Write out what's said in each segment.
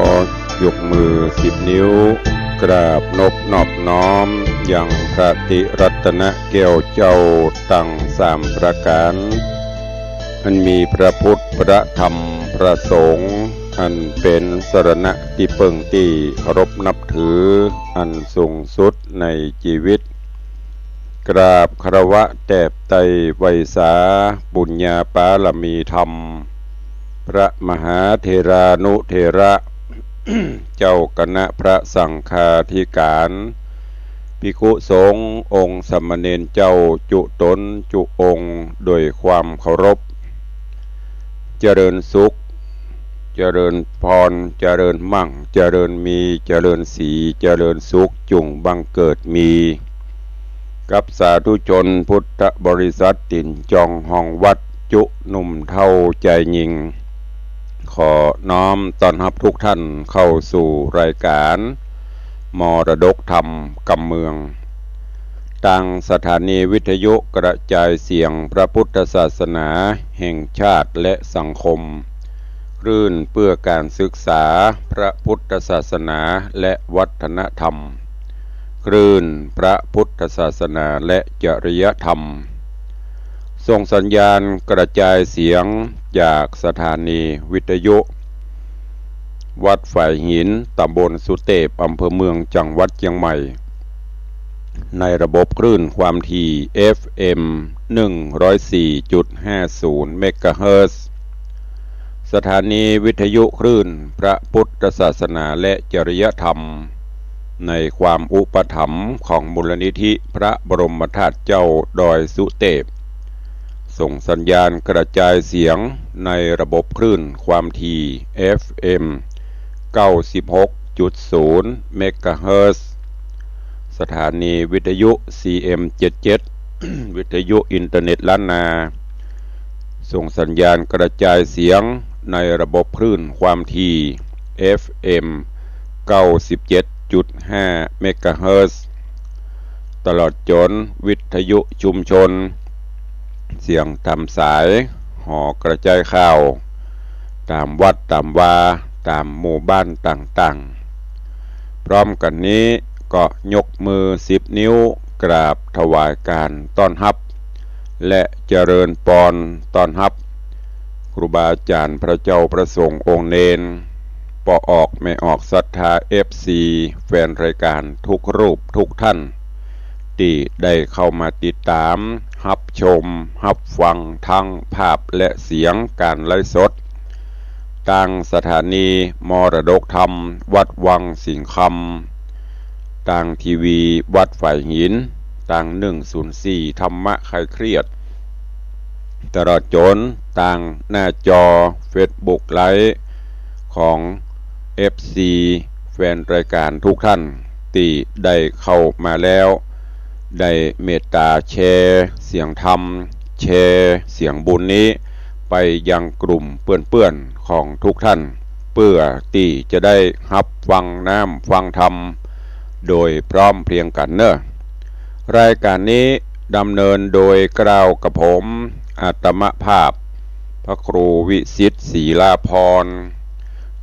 อยกมือ10 นิ้วกราบนบนอบน้อมยังพระติรัตนแก้วเจ้าตั้ง3 ประการอันมีพระพุทธพระธรรมพระสงฆ์อันเป็นสรณะที่เพิ่งที่เคารพนับถืออันสูงสุดในชีวิตกราบคารวะแตบไตรไวยสาบุญญาปารมีธรรมพระมหาเถรานุเถระ เจ้าคณะพระสังฆาธิการภิกขุสงฆ์องค์สามเณรเจ้าจุตนจุองค์โดยความเคารพเจริญสุขเจริญพรเจริญมั่งเจริญมีเจริญสีเจริญสุขจุงบังเกิดมีกับสาธุชนพุทธบริษัทติ่นจองห้องวัดจุหนุ่มเท่าใจยิงขอน้อมต้อนรับทุกท่านเข้าสู่รายการมรดกธรรมกำเมืองทางสถานีวิทยุกระจายเสียงพระพุทธศาสนาแห่งชาติและสังคมคลื่นเพื่อการศึกษาพระพุทธศาสนาและวัฒนธรรมคลื่นพระพุทธศาสนาและจริยธรรมส่งสัญญาณกระจายเสียงจากสถานีวิทยุวัดฝ่ายหินตำบลสุเทพอำเภอเมืองจังหวัดเชียงใหม่ในระบบคลื่นความถี่ FM 104.50 เมกะเฮิรตซ์สถานีวิทยุคลื่นพระพุทธศาสนาและจริยธรรมในความอุปถัมภ์ของมูลนิธิพระบรมธาตุเจ้าดอยสุเทพส่งสัญญาณกระจายเสียงในระบบคลื่นความถี่ FM 96.0 เมกะเฮิรตซ์สถานีวิทยุ CM77 วิทยุอินเทอร์เน็ตล้านนาส่งสัญญาณกระจายเสียงในระบบคลื่นความถี่ FM 97.5 เมกะเฮิรตซ์ตลอดจนวิทยุชุมชนเสียงตามสายหอกระจายข่าวตามวัดตามวาตามหมู่บ้านต่างๆพร้อมกันนี้ก็ยกมือ10 นิ้วกราบถวายการต้อนรับและเจริญพรต้อนรับครูบาอาจารย์พระเจ้าประสงค์องค์เนนปอออกไม่ออกศรัทธา FC แฟนรายการทุกรูปทุกท่านที่ได้เข้ามาติดตามรับชมรับฟังทั้งภาพและเสียงการไลฟ์สดทางสถานีมรดกธรรมวัดวังสิงห์คำทางทีวีวัดฝ่ายหินทาง104ธรรมะคลายเครียดตลอดจนทางหน้าจอ Facebook ไลฟ์ของ FC แฟนรายการทุกท่านที่ได้เข้ามาแล้วได้เมตตาแชร์เสียงธรรมแชร์เสียงบุญนี้ไปยังกลุ่มเพื่อนๆของทุกท่านเพื่อที่จะได้รับฟังน้ำฟังธรรมโดยพร้อมเพรียงกันเนอะรายการนี้ดำเนินโดยกล่าวกับผมอาตมภาพพระครูวิสิทธิ์ศรีลาภรณ์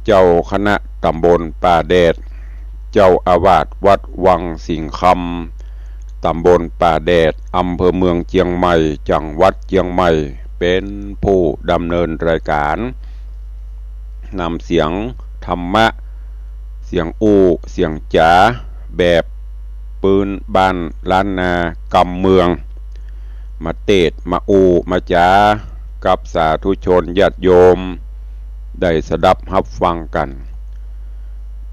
เจ้าคณะตำบลป่าแดดเจ้าอาวาสวัดวังสิงห์คำตำบลป่าแดดอำเภอเมืองเชียงใหม่จังหวัดเชียงใหม่เป็นผู้ดำเนินรายการนำเสียงธรรมะเสียงเสียงจ๋าแบบปืนบ้านล้านนากำเมืองมาเตดมามาจ๋ากับสาธุชนญาติโยมได้สดับรับฟังกัน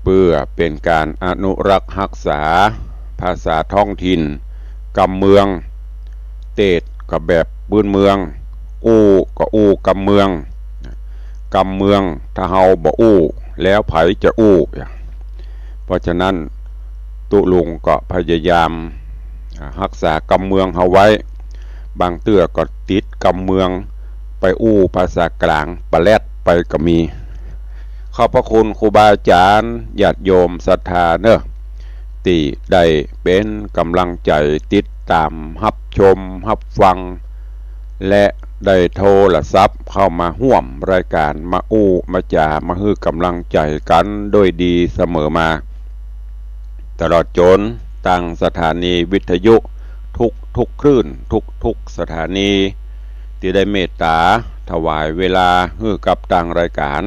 เพื่อเป็นการอนุรักษ์รักษาภาษาท้องถิ่นกำเมืองเตดกับแบบพื้นเมืองก็กำเมืองกำเมืองถ้าเฮาบ่แล้วไผจะเพราะฉะนั้นตุลุงก็พยายามรักษากำเมืองเฮาไว้บางเตื้อก็ติดกำเมืองไปภาษากลางปะแลดไปก็มีขอบพระคุณครูบาอาจารย์ญาติโยมศรัทธาเนอะที่ได้เป็นกำลังใจติดตามรับชมรับฟังและ ได้โทรศัพท์เข้ามาห่วมรายการมาอู้มาจามาฮื้อกำลังใจกันโดยดีเสมอมาตลอดจนตั้งสถานีวิทยุทุกคลื่นทุกสถานีที่ได้เมตตาถวายเวลาฮื้อกับต่างรายการ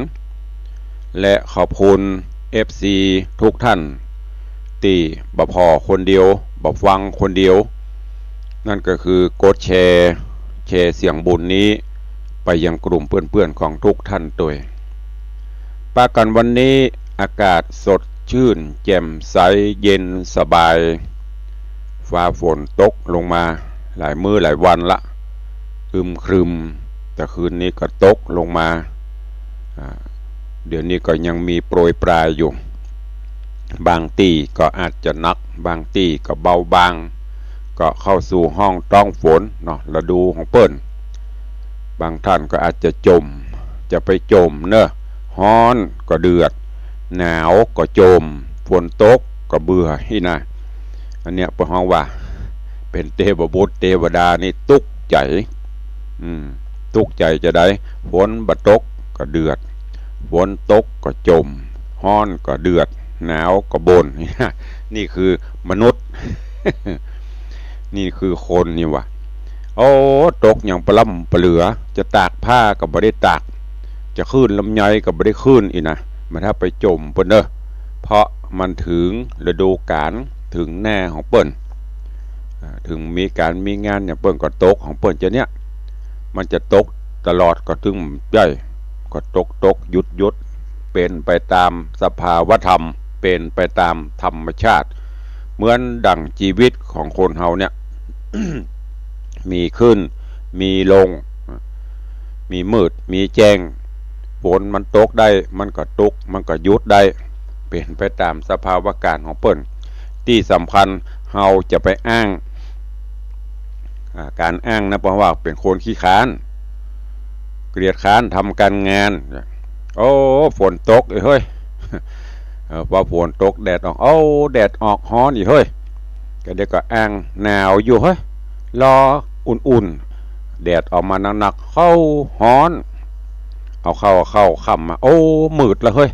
และขอบคุณ FC ทุกท่านที่บ่พอคนเดียวบ่ฟังคนเดียวนั่นก็คือกดแชร์เสียงบุญนี้ไปยังกลุ่มเพื่อนๆของทุกท่านตัวปากันวันนี้อากาศสดชื่นแจ่มใสเย็นสบายฟ้าฝนตกลงมาหลายมื้อหลายวันละอึมครึมแต่คืนนี้ก็ตกลงมาเดี๋ยวนี้ก็ยังมีโปรยปลายอยู่บางตีก็อาจจะหนักบางตีก็เบาบางก็เข้าสู่ห้องต้องฝนเนาะฤดูของเปิ้นบางท่านก็อาจจะจะไปจมเนอะฮ้อนก็เดือดหนาวก็จมฝนตกก็เบื่อที่นะอันเนี้ยเปิ้นฮ้องว่าเป็นเทพบุตรเทวดานี่ตุกใจตุกใจจะได้ฝนบ่ตกก็เดือดฝนตกก็จมฮ้อนก็เดือดหนาวก็บ่นนี่คือมนุษย์ นี่คือคนนี่วะโอ้ตกอย่างปล้ำปเหลือจะตากผ้าก็บ่ได้ตากจะขึ้นลำไยก็บ่ได้ขึ้นอีกนะมันถ้าไปจมเปิ้นเด้อเพราะมันถึงฤดูกาลถึงแน่ของเปิ้นถึงมีการมีงานอย่างเปิ้นก็ตกของเปิ้นจะเนี้ยมันจะตกตลอดก็ถึงใหญ่ก็ตกหยุดเป็นไปตามสภาวธรรมเป็นไปตามธรรมชาติเหมือนดั่งชีวิตของคนเฮาเนี่ย มีขึ้นมีลงมีมืดมีแจ้งฝนมันตกได้มันก็ตกมันก็หยุดได้เป็นไปตามสภาวะการของเปิ้นที่สำคัญเฮาจะไปอ้างการอ้างนะเพราะว่าเป็นคนขี้ค้านเกลียดค้านทำการงานโอ้ฝนตกเฮ้ยพอฝนตกแดดออกโอ้แดดออกฮ้อนอีกเฮ้ยก็เดี๋ยวก็อ้างหนาวอยู่เฮ้ยรออุ่นๆแดดออกมาหนักๆเข้าฮ้อนเอาเข้าค่ำมาโอ้มืดแล้วเฮ้ย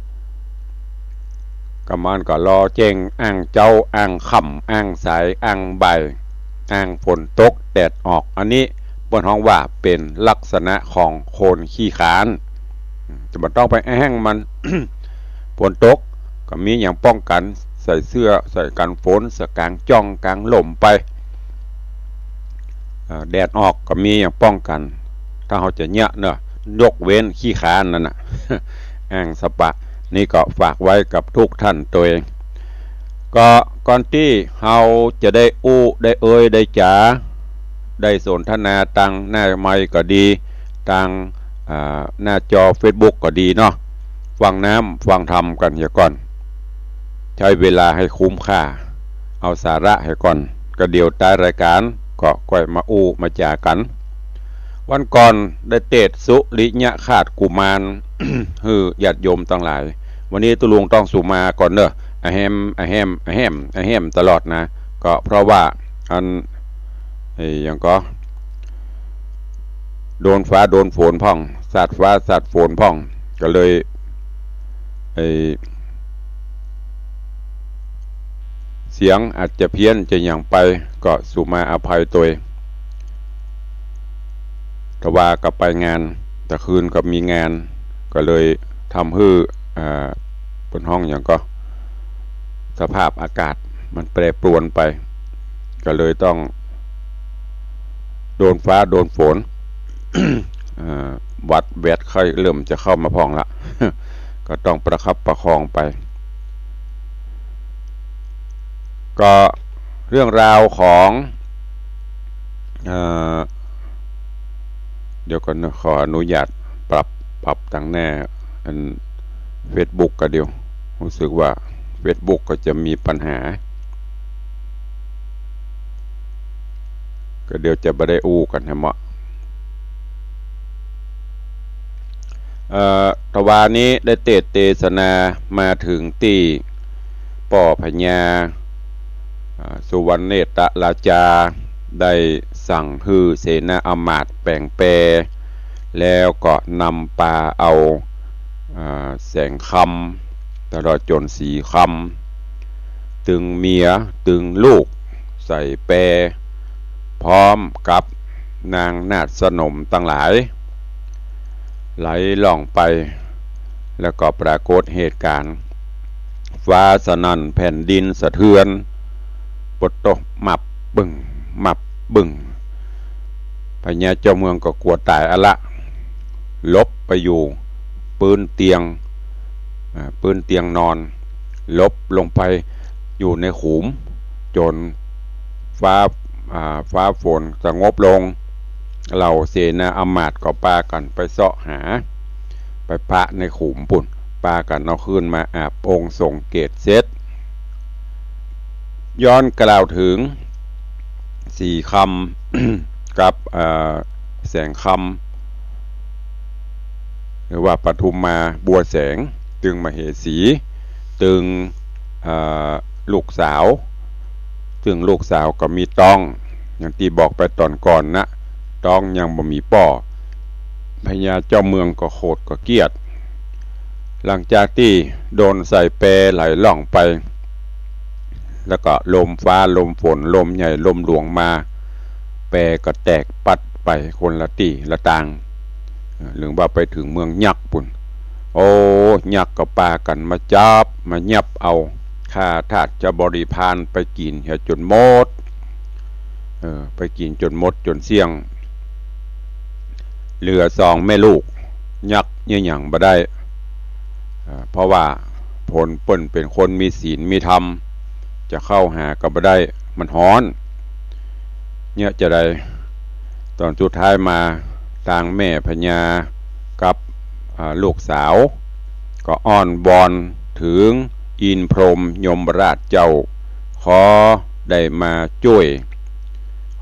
กำมันก็รอแจ้งอ้างเจ้าอ้างค่ำอ้างสายอ้างบ่ายอ้างฝนตกแดดออกอันนี้บนห้องว่าเป็นลักษณะของคนขี้ค้านจะมันต้องไปแห้งมัน ฝนตกก็มีอย่างป้องกันใส่เสื้อใส่กันฝนใส่กางจ้องกางหล่มไปแดดออกก็มีอย่างป้องกันถ้าเขาจะเนี้ยเนอะยกเว้นขี้ค้านนั่นน่ะ อ้างสปะนี่ก็ฝากไว้กับทุกท่านตัวเองก็ก่อนที่เราจะได้อู้ได้ได้จ๋าได้สนทนาตังหน้าไมค์ก็ดีตังหน้าจอ Facebook ก็ดีเนาะฟังน้ำฟังธรรมกันอย่าก่อนใช้เวลาให้คุ้มค่าเอาสาระให้ก่อนก็เดี๋ยวใต้รายการก็ค่อยมาอู้มาจากันวันก่อนได้เตศสุริยะขาดกุมาร ฮือญาติโยมทั้งหลายวันนี้ตุลุงต้องสุมาก่อนเนอะอะแฮมตลอดนะก็เพราะว่าอันอย่างก็โดนฟ้าโดนฝนพ่องสาดฟ้าสาดฝนพ่องก็เลยเสียงอาจจะเพี้ยนจะอย่างไปก็สุมาอภัยตัวทว่าก็ไปงานแต่คืนก็มีงานก็เลยทำให้บนห้องอย่างก็สภาพอากาศมันแปรปรวนไปก็เลยต้องโดนฟ้าโดนฝน วัดแวดไข้เริ่มจะเข้ามาพองละ ก็ต้องประคับประคองไปก็เรื่องราวของเดี๋ยวก่อนนะขออนุญาตปรับตั้งแน่อัน Facebook ก็เดียวรู้สึกว่า Facebook ก็จะมีปัญหาก็เดี๋ยวจะไม่ได้อู้กันนะเหมาะทวานี้ได้เทศนามาถึงที่ป่อพญาสุวรรณเนตราชา ได้สั่งฮือเสนาอำมาตย์แปลงแปรแล้วก็นำปลาเอาแสงคำตลอดจนสีคำตึงเมียตึงลูกใส่แปรพร้อมกับนางนาฏสนมตั้งหลายไหลล่องไปแล้วก็ปรากฏเหตุการณ์ฟ้าสนั่นแผ่นดินสะเทือนปดตกหมับบึ่งพญาเจ้าเมืองก็กลัวตายอะละลบไปอยู่ปืนเตียงนอนลบลงไปอยู่ในขุมจนฟ้าฝนสงบลงเหล่าเสนาอำมาตย์ก็ปากันไปเสาะหาไปพระในขุมปุ่นปากันเอาขึ้นมาอาบองค์ทรงเกศเซตย้อนกล่าวถึงสี่คำ กับแสงคำหรือว่าปทุมมาบัวแสงตึงมเหสีตึงลูกสาวซึ่งลูกสาวก็มีต้องอย่างที่บอกไปตอนก่อนนะต้องยังบ่มีป่อพญาเจ้าเมืองก็โคตรก็เกียดหลังจากที่โดนใส่แปรไหลล่องไปแล้วก็ลมฟ้าลมฝนลมใหญ่ลมหลวงมาแปรก็แตกปัดไปคนละที่ละต่างหรือว่าไปถึงเมืองยักษ์ปุ่นโอ้ยักษ์ก็ปากันมาจับมายับเอาข้าทาสจะบริพารไปกินเหี่ยจนหมดไปกินจนหมดจนเสี่ยงเหลือสองแม่ลูกยักษ์เนี่ยอย่างบ่ได้เพราะว่าผลเปิ้นเป็นคนมีศีลมีธรรมจะเข้าหาก็บ่ได้มันฮ้อนเนี่ยจะได้ตอนสุดท้ายมาทางแม่พญากับลูกสาวก็อ้อนวอนถึงอินพรหมยมราชเจ้าขอได้มาช่วย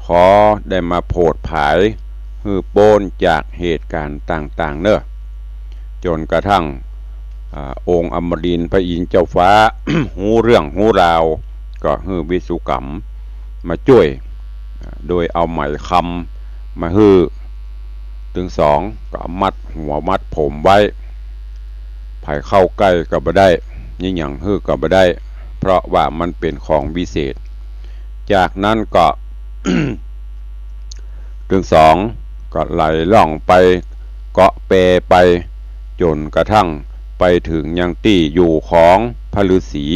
ขอได้มาโผดผายฮือโปนจากเหตุการณ์ต่างๆเนอะจนกระทั่งองค์อมรินทร์พระอินทร์เจ้าฟ้า หูเรื่องหูราวก็ฮือวิสุกรรมมาช่วยโดยเอาไหมคำมาฮือถึงสองก็มัดหัวมัดผมไว้ไผ่เข้าใกล้ก็บ่ได้ยิ่งอย่างฮือก็บ่ได้เพราะว่ามันเป็นของวิเศษจากนั้นก็ ถึงสองก็ไหลล่องไปเกาะเปไปจนกระทั่งไปถึงยังตี้อยู่ของพระฤาษี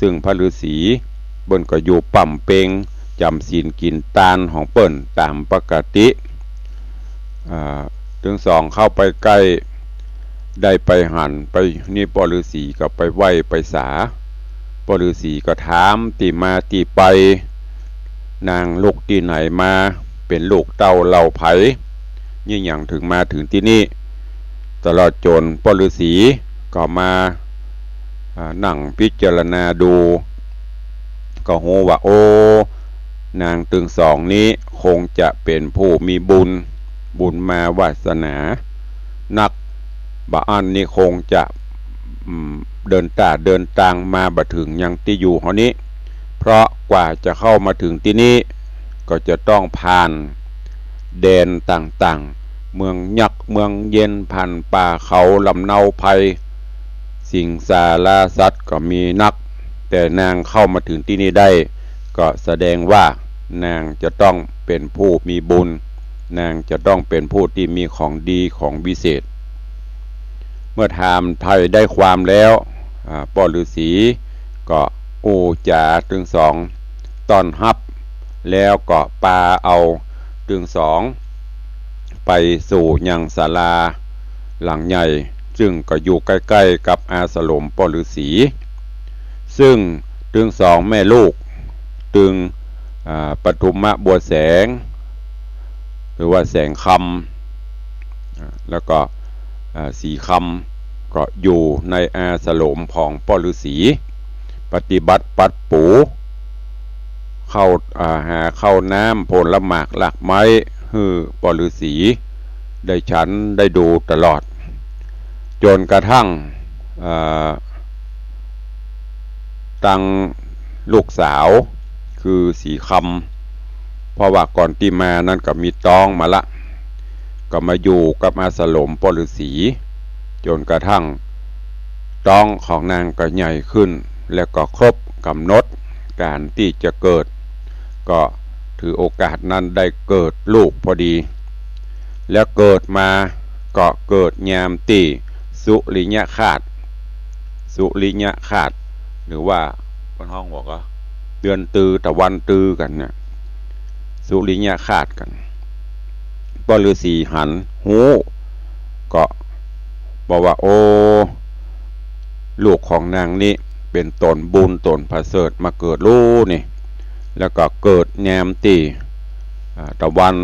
ซึ่งพระฤาษีเบิ้นก็อยู่ปั่มเปงจำศีลกินตาลของเปิ้นตามปกติถึงสองเข้าไปใกล้ได้ไปหันไปนี่ปฤาษีก็ไปไหว้ไปสาปฤาษีก็ถามตีมาตีไปนางลูกที่ไหนมาเป็นลูกเต้าเหล่าไผยิ่งอย่างถึงมาถึงที่นี่ตลอดจนปฤาษีก็มานั่งพิจารณาดูก็โหว่าโอ้นางตึงสองนี้คงจะเป็นผู้มีบุญมาวาสนานักบ่อันนี้คงจะเดินตางมาบ่ถึงยังที่อยู่เฮานี้เพราะกว่าจะเข้ามาถึงที่นี้ก็จะต้องผ่านแดนต่างๆเมืองยักษ์เมืองเย็นผ่านป่าเขาลำเนาไพสิงสาราสัตว์ก็มีนักแต่นางเข้ามาถึงที่นี้ได้ก็แสดงว่านางจะต้องเป็นผู้มีบุญนางจะต้องเป็นผู้ที่มีของดีของวิเศษเมื่อถามไทยได้ความแล้วปฤาษีก็อูจาถึงสองต้อนรับแล้วก็ปาเอาถึงสองไปสู่ยังศาลาหลังใหญ่ซึ่งก็อยู่ใกล้ๆกับอาสลมปฤาษีซึ่งถึงสองแม่ลูกตึงปทุมบัวแสงหรือว่าแสงคำแล้วก็สีคำก็อยู่ในอาสลมของปฤาษีปฏิบัติปัดปูเข้าหาเข้าน้ำผลหมากหลักไม้ฮือปฤาษีได้ฉันได้ดูตลอดจนกระทั่งตั้งลูกสาวคือสีค เพราะว่าก่อนที่มานั้นก็มีตองมาละก็มาอยู่กับอาสลมปฤษีจนกระทั่งต้องของนางก็ใหญ่ขึ้นแล้วก็ครบกำหนดการที่จะเกิดก็ถือโอกาสนั้นได้เกิดลูกพอดีแล้วเกิดมาก็เกิดยามตีสุริยคาตสุริยคาตหรือว่าคนห้องบอกว่าเดือนตือตะวันตือกันเนี่ยสุริยคาตกันปฤษีหันหูก็บอกว่าโอ้ลูกของนางนี่เป็นตนบุญตนประเสริฐมาเกิดลูกนี่แล้วก็เกิดแยมตีตะวัน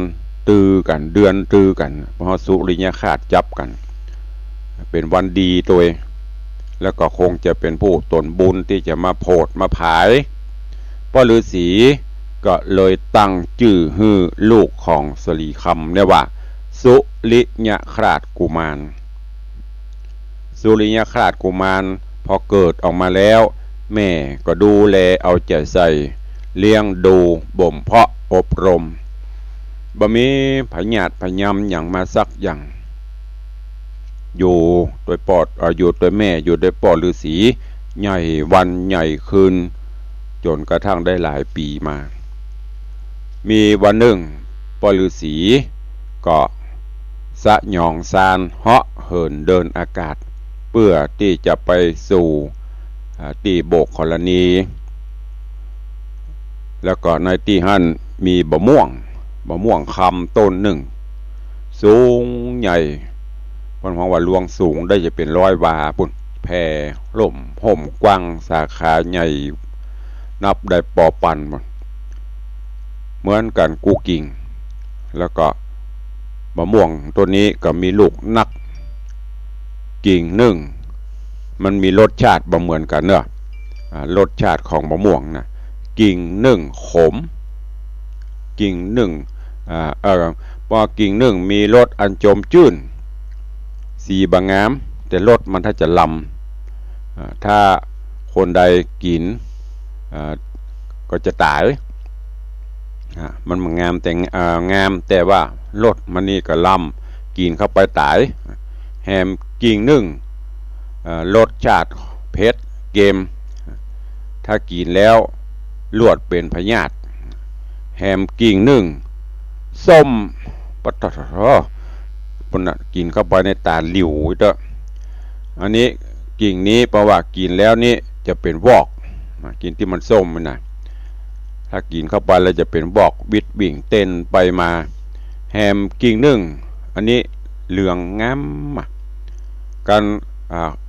ตือกันเดือนตือกันเพราะสุริยคาตจับกันเป็นวันดีตัวแล้วก็คงจะเป็นผู้ตนบุญที่จะมาโพดมาผายปฤษีก็เลยตั้งชื่อฮือลูกของสลีคำเนี่ยว่าสุริยคราชกุมารสุริยคราชกุมารพอเกิดออกมาแล้วแม่ก็ดูแลเอาใจใส่เลี้ยงดูบ่มเพาะอบรมบ่มีพญาติพยำอย่างมาสักอย่างอยู่โดยปอดอยู่โดยแม่อยู่โดยปอดฤาษีใหญ่วันใหญ่คืนจนกระทั่งได้หลายปีมามีวันหนึ่งปอดฤาษีก็สะหยองซานเหาะเหินเดินอากาศเพื่อที่จะไปสู่ที่โบกกรณีแล้วก็ในที่หั่นมีบะม่วงคำต้นหนึ่งสูงใหญ่มันมองว่าลวงสูงได้จะเป็นร้อยวาปุ่นแผ่ล่มห่มกว้างสาขาใหญ่นับได้ปอปันเหมือนกันกูกิ่งแล้วก็มะม่วงตัวนี้ก็มีลูกนักกิ่งหนึ่งมันมีรสชาติบ่เหมือนกันเนอะรสชาติของมะม่วงนะกิ่งหนึ่งขมกิ่งหนึ่งพอกิ่งหนึ่งมีรสอันจมจื้นสีบางงามแต่รสมันถ้าจะลำถ้าคนใดกินก็จะตายมันงามแต่งามแต่ว่ารสมันนี่ก็ลำกินเข้าไปตายแฮมกิ่งหนึ่งรสชาติเผ็ดเกมถ้ากินแล้วลวดเป็นพยาธิแฮมกิ่งหนึ่งส้มปัตตะปนกินเข้าไปในตาหลิวเด้ออันนี้กิ่งนี้เพราะว่ากินแล้วนี่จะเป็นวอกกินที่มันส้มมันนะถ้ากินเข้าไปแล้วจะเป็นวอกวิดบิ่งเต้นไปมาแฮมกิ่งหนึ่งอันนี้เหลืองงามกัน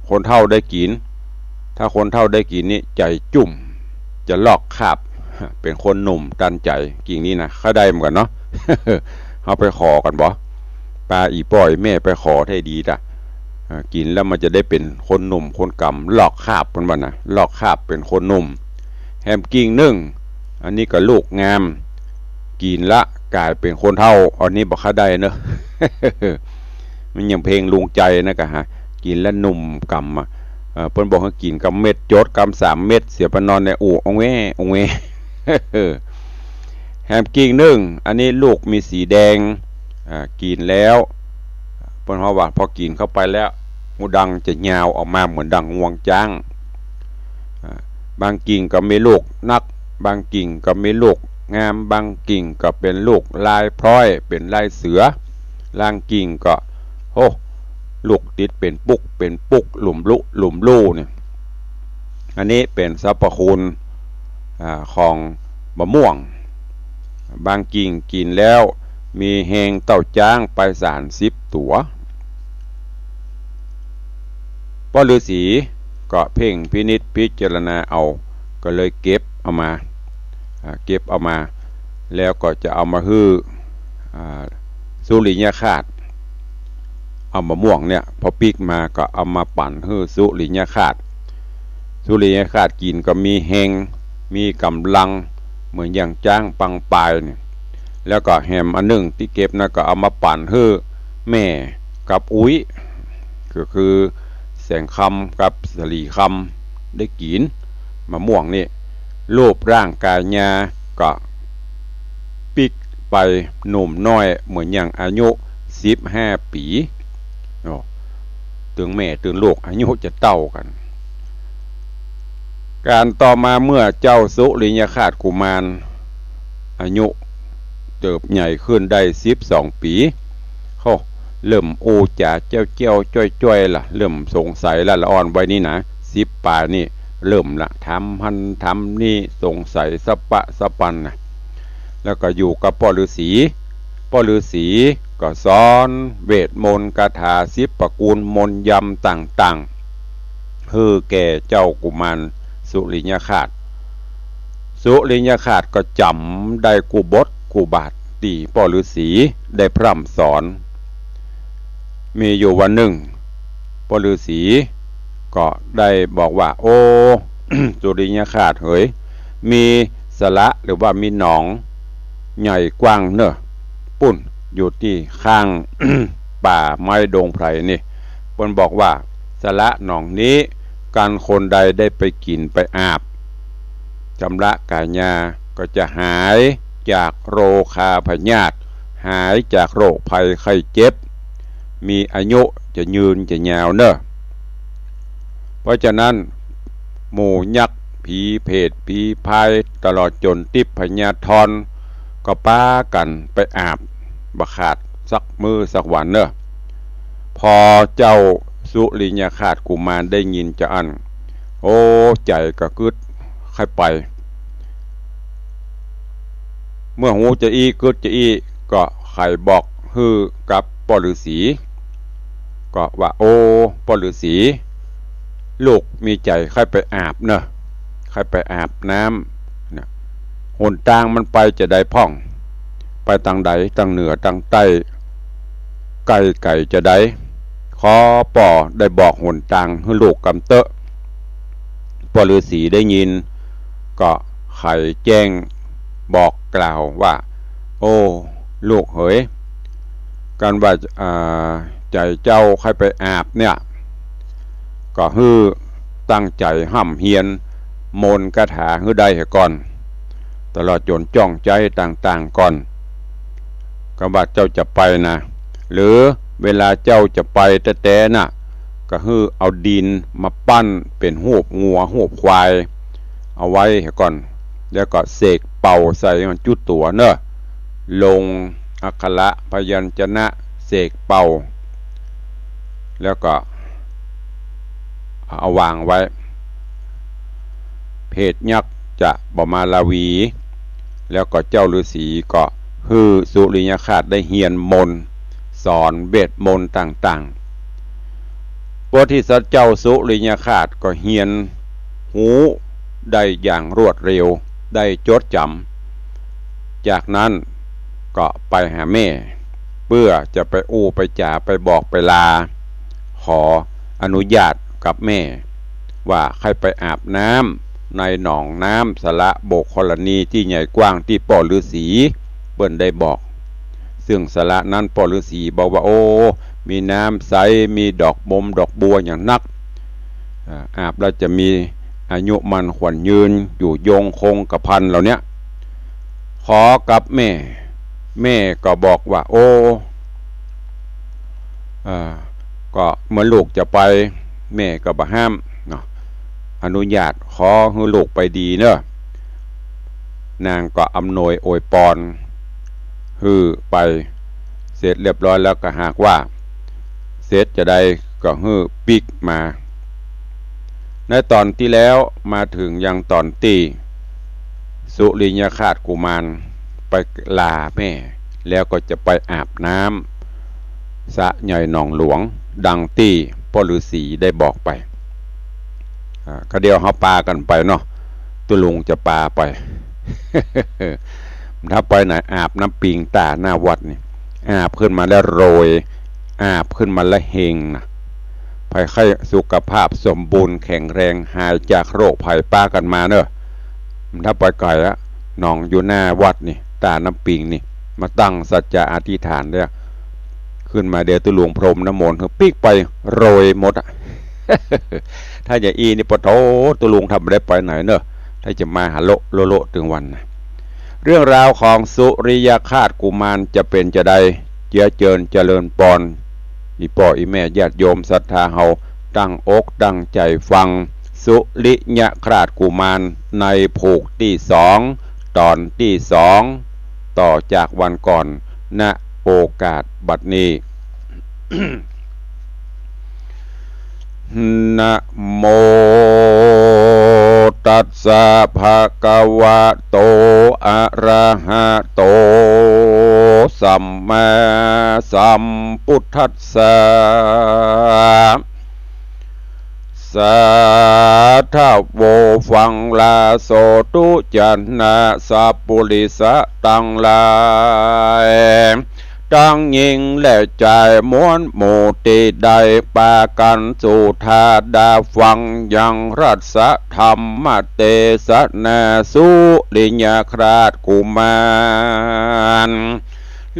คนเฒ่าได้กินถ้าคนเฒ่าได้กินนี่ใจจุ่มจะลอกคาบเป็นคนหนุ่มตันใจกิ่งนี้นะเขาได้เหมือนกันเนาะ เขาไปขอกันบ่ปลาอีป้อยแม่ไปขอให้ดีจ้ะกินแล้วมันจะได้เป็นคนหนุ่มคนกำลอกคาบเป็นวันนะลอกคาบเป็นคนหนุ่มแฮมกิ่งหนึ่งอันนี้ก็ลูกงามกินละกลายเป็นคนเฒ่าอันนี้บอกเขาได้เนอะ มันยังเพลงลุงใจนะกะฮะกินแล้วหนุ่มกำเพิ่นบอกให้กินกับเม็ดโจดกำ3 เม็ดเสียไปนอนในอู่องแง แฮมกิ่งหนึ่งอันนี้ลูกมีสีแดงกินแล้วเพิ่นว่าพอกินเข้าไปแล้วหูดังจะยาวออกมาเหมือนดังงวงจ้างบางกิ่งก็มีลูกนักบางกิ่งก็มีลูกงามบางกิ่งก็เป็นลูกลายพร้อยเป็นลายเสือล่างกิ่งก็โอ้ลูกติดเป็นปุกหลุมลู่เนี่ยอันนี้เป็นสรรพคุณของมะม่วงบางกิ่งกินแล้วมีแหงเต้าจ้างไป30 ตัวพ่อฤาษีก็เพ่งพินิจพิจารณาเอาก็เลยเก็บเอามาแล้วก็จะเอามาฮื้อสุริยคราชเอามะม่วงเนี่ยพอปีกมาก็เอามาปั่นฮื้อสุริยคราชกินก็มีแหงมีกำลังเหมือนอย่างจ้างปังปลายเนี่ยแล้วก็แฮมอันหนึ่งที่เก็บนะก็เอามาปั่นฮื้อแม่กับอุ้ยก็คือแสงคำกับสลีคำได้กินมะม่วงนี่รูปร่างกายญาก็ปีก ไปหนุ่มน้อยเหมือนอย่างอายุ15 ปีถึงแม่ถึงลูกอายุจะเท่ากันการต่อมาเมื่อเจ้าสุริยคราสกุมารอายุเติบใหญ่ขึ้นได้12 ปีเขาเริ่มโอจ่าเจ้าจ้อยล่ะเริ่มสงสัยละอ่อนไว้นี่นะ10 ป่านี่เริ่มละทำพันทำนี่สงสัยสะปันนะแล้วก็อยู่กับพ่อฤาษีก็สอนเวทมนต์คาถา10 ตระกูลมนต์ยำต่างๆคือแก่เจ้ากุมารสุริยคราสก็จำได้กูบทกูบาทตีพ่อฤาษีได้พร่ำสอนมีอยู่วันหนึ่งพ่อฤาษีก็ได้บอกว่าโอ้ สุริยคราสเฮ้ยมีสระหรือว่ามีหนองใหญ่กว้างเนอะปุ่นอยู่ที่ข้าง ป่าไม้ดงไพรนี่เพิ่นบอกว่าสระหนองนี้การคนใดได้ไปกินไปอาบชำระกายาก็จะหายจากโรคาพยาธิหายจากโรคภัยไข้เจ็บมีอายุจะยืนจะยาวเนอะเพราะฉะนั้นหมู่ยักษ์ผีเพศผีพายตลอดจนติพญาธรก็ป้ากันไปอาบบะขาดสักมือสักวันเนอะพอเจ้าสุริยคราสกุมารได้ยินจะอันโอ้ใจก็กึดใครไปเมื่อหูจะอีกึดจะอีก็ใครบอกฮือกับพ่อฤาษีก็ว่าโอ้พ่อฤาษีลูกมีใจใครไปอาบเนอะใครไปอาบน้ำเนี่ยหนทางมันไปจะได้พ่องไปทางใดทางเหนือทางใต้ไก่จะได้ขอป่อได้บอกหนทางให้ลูกกำเตอะพ่อฤาษีได้ยินก็ไขแจ้งบอกกล่าวว่าโอ้ลูกเอ๋ยการว่าใจเจ้าใครไปอาบเนี่ยก็ฮือตั้งใจห้ำเฮียนมนต์คาถาฮือได้ก่อนตลอดจนจ้องใจต่างๆก่อนก็ว่าเจ้าจะไปนะหรือเวลาเจ้าจะไปแต่น่ะก็ฮือเอาดินมาปั้นเป็นหูบงัวหูบควายเอาไว้ก่อนแล้วก็เสกเป่าใส่มันจุดตัวเนอะลงอักขระพยัญชนะเสกเป่าแล้วก็เอาวางไว้เพศยักษ์จะบมาลาวีแล้วก็เจ้าฤาษีก็ฮือสุริยคราสได้เฮียนมนต์สอนเวทมนต์ต่างๆโพธิสัตว์เจ้าสุริยคราสก็เฮียนหูได้อย่างรวดเร็วได้จดจำจากนั้นก็ไปหาแม่เพื่อจะไปอู้ไปจ่าไปบอกไปลาขออนุญาตกับแม่ว่าใครไปอาบน้ำในหนองน้ำสระโบกธรณีที่ใหญ่กว้างที่พ่อฤาษีเปิ้นได้บอกซึ่งสระนั้นพ่อฤาษีบอกว่าโอ้มีน้ำใสมีดอกบมดอกบัวอย่างนักอาบแล้วจะมีอายุมันขวัญยืนอยู่ยงคงกระพันเหล่านี้ขอกับแม่ก็บอกว่าโอ้ก็เมื่อลูกจะไปแม่ก็บ่ห้ามเนาะอนุญาตขอให้ลูกไปดีเนอะนางก็อำนวยอวยพรฮือไปเสร็จเรียบร้อยแล้วก็หากว่าเสร็จจะได้ก็ฮือปิกมาในตอนที่แล้วมาถึงยังตอนตีสุริยคราสกุมารไปลาแม่แล้วก็จะไปอาบน้ำสระใหญ่หนองหลวงดังที่พ่อฤาษีได้บอกไปก็เดียวเขาปากันไปเนาะตุลุงจะปาไป ถ้าไปไหนอาบน้ำปิงตาหน้าวัดนี่อาบขึ้นมาแล้วโรยอาบขึ้นมาแล้วเฮงนะภัยไข้สุขภาพสมบูรณ์แข็งแรงหายจากโรคภัยป้ากันมาเนอะถ้าไปไกลอะหนองอยู่หน้าวัดนี่ตาน้ำปิงนี่มาตั้งสัจจะอธิษฐานเนี่ยขึ้นมาเดี๋ยวตุหลวงพรมน้ำมนต์ปีกไปโรยหมดอะ ถ้าอย่าอีนี่ปะโถตุหลวงทำได้ไปไหนเนอะถ้าจะมาหาโลถึงวันนะ เรื่องราวของสุริยคราสกุมารจะเป็นจะใดเจียเจิญเจริญปอนอีพ่ออีแม่ญาติโยมศรัทธาเฮาตั้งอกตั้งใจฟังสุริยคราสกุมารในผูกที่สองตอนที่สองต่อจากวันก่อนณโอกาสบัดนี้ นะโมตัสสะภะคะวะโตอะระหะโตสัมมาสัมพุทธัสสะสาธุโวฟังลาโสตุจันนาสัพปุริสะตังลายตั้งยิงและใจม้วนหมู่ตีใดปากันสู่ธาดาฟังยังรัสธรรมเตสนาสุริยคราสกุมาร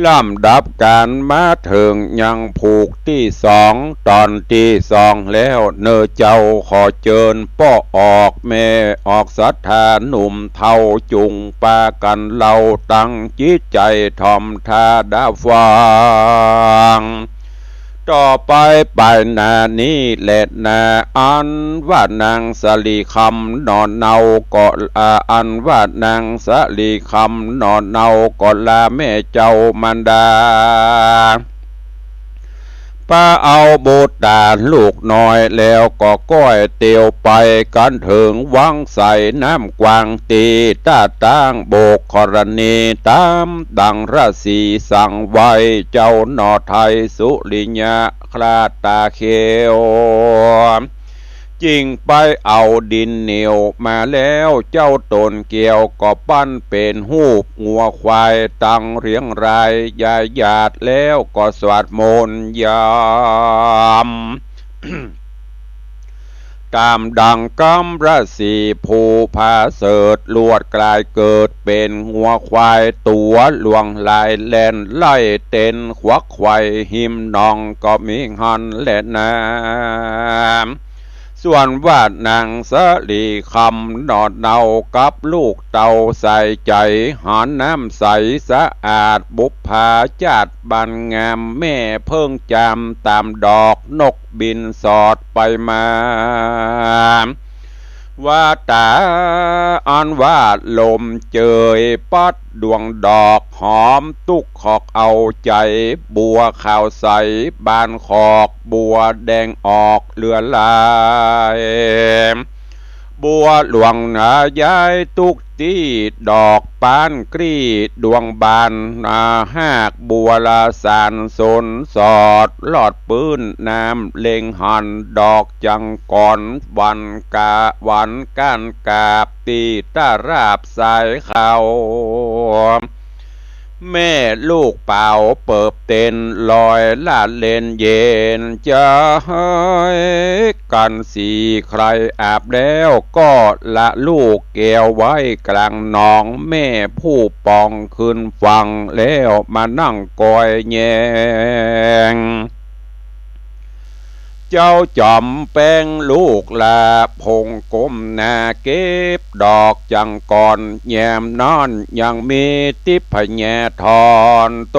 ลำดับการมาถึงยังผูกที่สองตอนที่สองแล้วเนอเจ้าขอเจิญป้อออกแม่ออกศรัทธาหนุ่มเท่าจุงปากันเล่าตั้งจิตใจทอมทาดาฟังต่อไปไปนานี้แหละนาอันว่านางสลีคำนอนเนาก็อันว่านางสลีคำนอนเนาก็ลาแม่เจ้ามันดาป้าเอาบุตรดาลูกน้อยแล้วก็ก้อยเตียวไปกันถึงวังใส่น้ำกวางตีตาตั้งโบกกรณีตามดังราศีสั่งไว้เจ้าหนอไทยสุริยะคราสตาเขียวจิงไปเอาดินเหนียวมาแล้วเจ้าตนเกี่ยวก็ปั้นเป็นหูบงัวควายตั้งเรียงรายยายหยาดแล้วก็สวดมนต์ยาม ตามดังกำราศีภูผาเสดลวดกลายเกิดเป็นหัวควายตัวหลวงลายแล่นไล่เต้นควักไข่หิมนองก็มีหันและน้ำส่วนวาดนางสลีคำนอดเนากับลูกเต่าใส่ใจหอนน้ำใสสะอาดบุพภาจัดบันงามแม่เพิ่งจำตามดอกนกบินสอดไปมาว่าตาอันว่าลมเจยปัดดวงดอกหอมตุกขอกเอาใจบัวขาวใสบานขอกบัวแดงออกเลือลายบัวหลวงนาย้ายตุกตีดอกปานกรีดวงบานนาหากบัวลาสานสนสอดลอดปื้นน้ำเล็งหันดอกจังก่อนวันกาวันก้านกาบตีตาราบสายเขาแม่ลูกเป่าเปิบเต้นลอยลาดเล่นเย็นจะให้กันสีใครอาบแล้วก็ละลูกแก้วไว้กลางหนองแม่ผู้ปองขึ้นฟังแล้วมานั่งกอยแยงเจ้าจอมแป้งลูกลาพงก้มหน้าเก็บดอกจังก่อนแยมนอนยังมีทิพแยทอนโต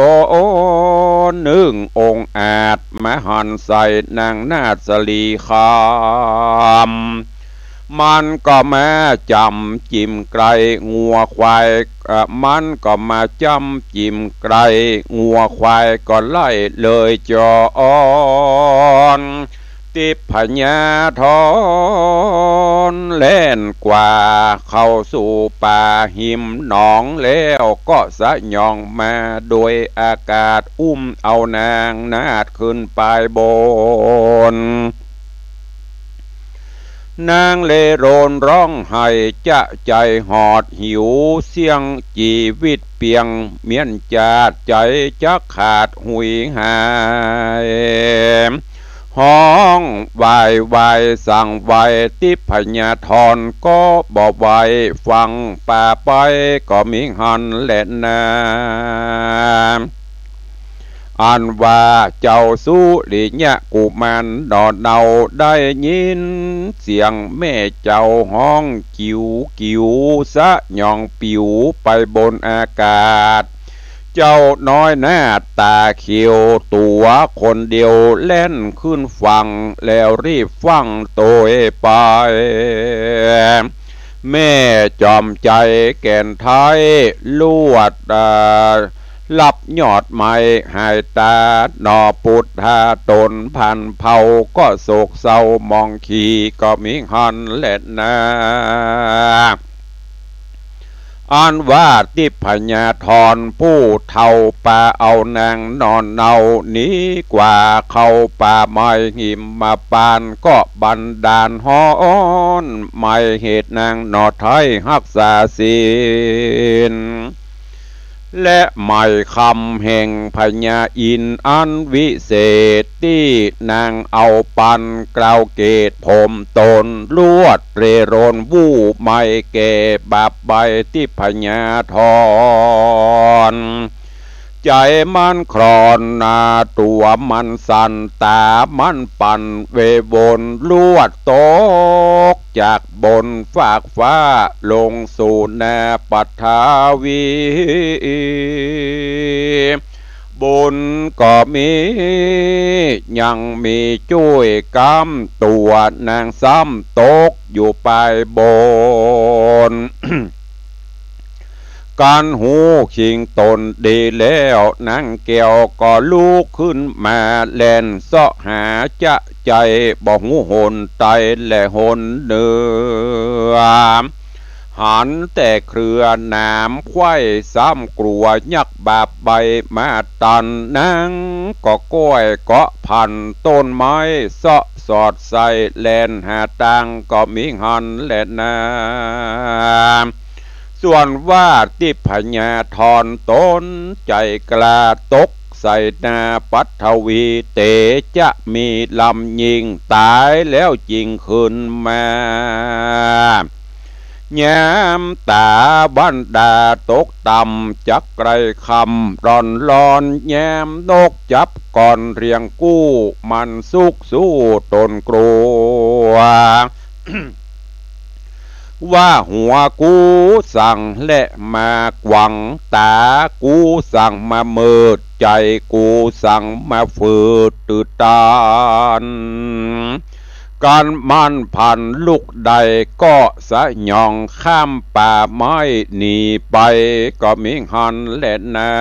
นึ่งองค์อาจมาหันใส่นางนาสลีคำมันก็มาจำจิ้มไกลงัวควายมันก็มาจำจิ้มไกลงัวควายก็ไล่เลยจอนติพญาทอนเล่นกว่าเข้าสู่ป่าหิมหนองแล้วก็สะยองมาโดยอากาศอุ้มเอานางนาดขึ้นไปบนนางเลโรนร้องไห้จะใจหอดหิวเสียงชีวิตเปียงเมียนจาดใจจะขาดหุยหายห้องวายวายสั่งไว้ทิพญาธรก็บอกไว้ฟังป่าไปก็มีหันแหละนา อันว่าเจ้าสู้หลีเนี่ยกูมันดอดเดาได้ยินเสียงแม่เจ้าห้องกิวกิวสะยองปิวไปบนอากาศเจ้าน้อยหน้าตาเขียวตัวคนเดียวเล่นขึ้นฝั่งแล้วรีบฟังโตยไปแม่จอมใจแก่นไทยลวดลับยอดไม้หายตาหนอปุดหาตนพันเผาก็โศกเศร้ามองขี่ก็มีหันเล็ดนาอันว่าติพญาธรผู้เท่าป่าเอานางนอนเนานี้กว่าเข้าป่าไม้หิมมาปานก็บันดาลฮ้อนไม่เหตุนางนอไทยรักษาศีลและไม่คำแห่งพญาอินอันวิเศษที่นางเอาปันกล่าวเกตผมตนลวดเรรนวู้ไม่เก็บบาปใบที่พญาธรใจมันครอนนาตัวมันสันตามันปั่นเววนลวดตกจากบนฟากฟ้าลงสู่นาปัทาวีบุญก็มียังมีช่วยกำตัวนางซ้ำตกอยู่ไปบน การหูชิงตนดีแล้วนางแก้วก็ลุกขึ้นมาแล่นเสาะหาจะใจบ่หูหนไตและหนเนื้อหันแต่เครือน้ำไข่ซ้ำกลัวยักบาปใบมาตันนางก็ก้อยเกาะพันต้นไม้เสาะสอดใส่แล่นหาตังก็มีหันแล่นนาส่วนว่าติพญาธรตนใจกล้าตกใส่นาปัทวีเตจะมีลำยิงตายแล้วจริงขึ้นมายามตาบันดาตกต่ำจักไกรคำร่อนรอนแยมนกจับก่อนเรียงกู้มันสุกสู้ตนกลัว ว่าหัวกูสั่งและมากวังตากูสั่งมาเมิดใจกูสั่งมาฝืดตื่นตานการมันพันลูกใดก็สะยองข้ามป่าไม้หนีไปก็มีหันแหละนา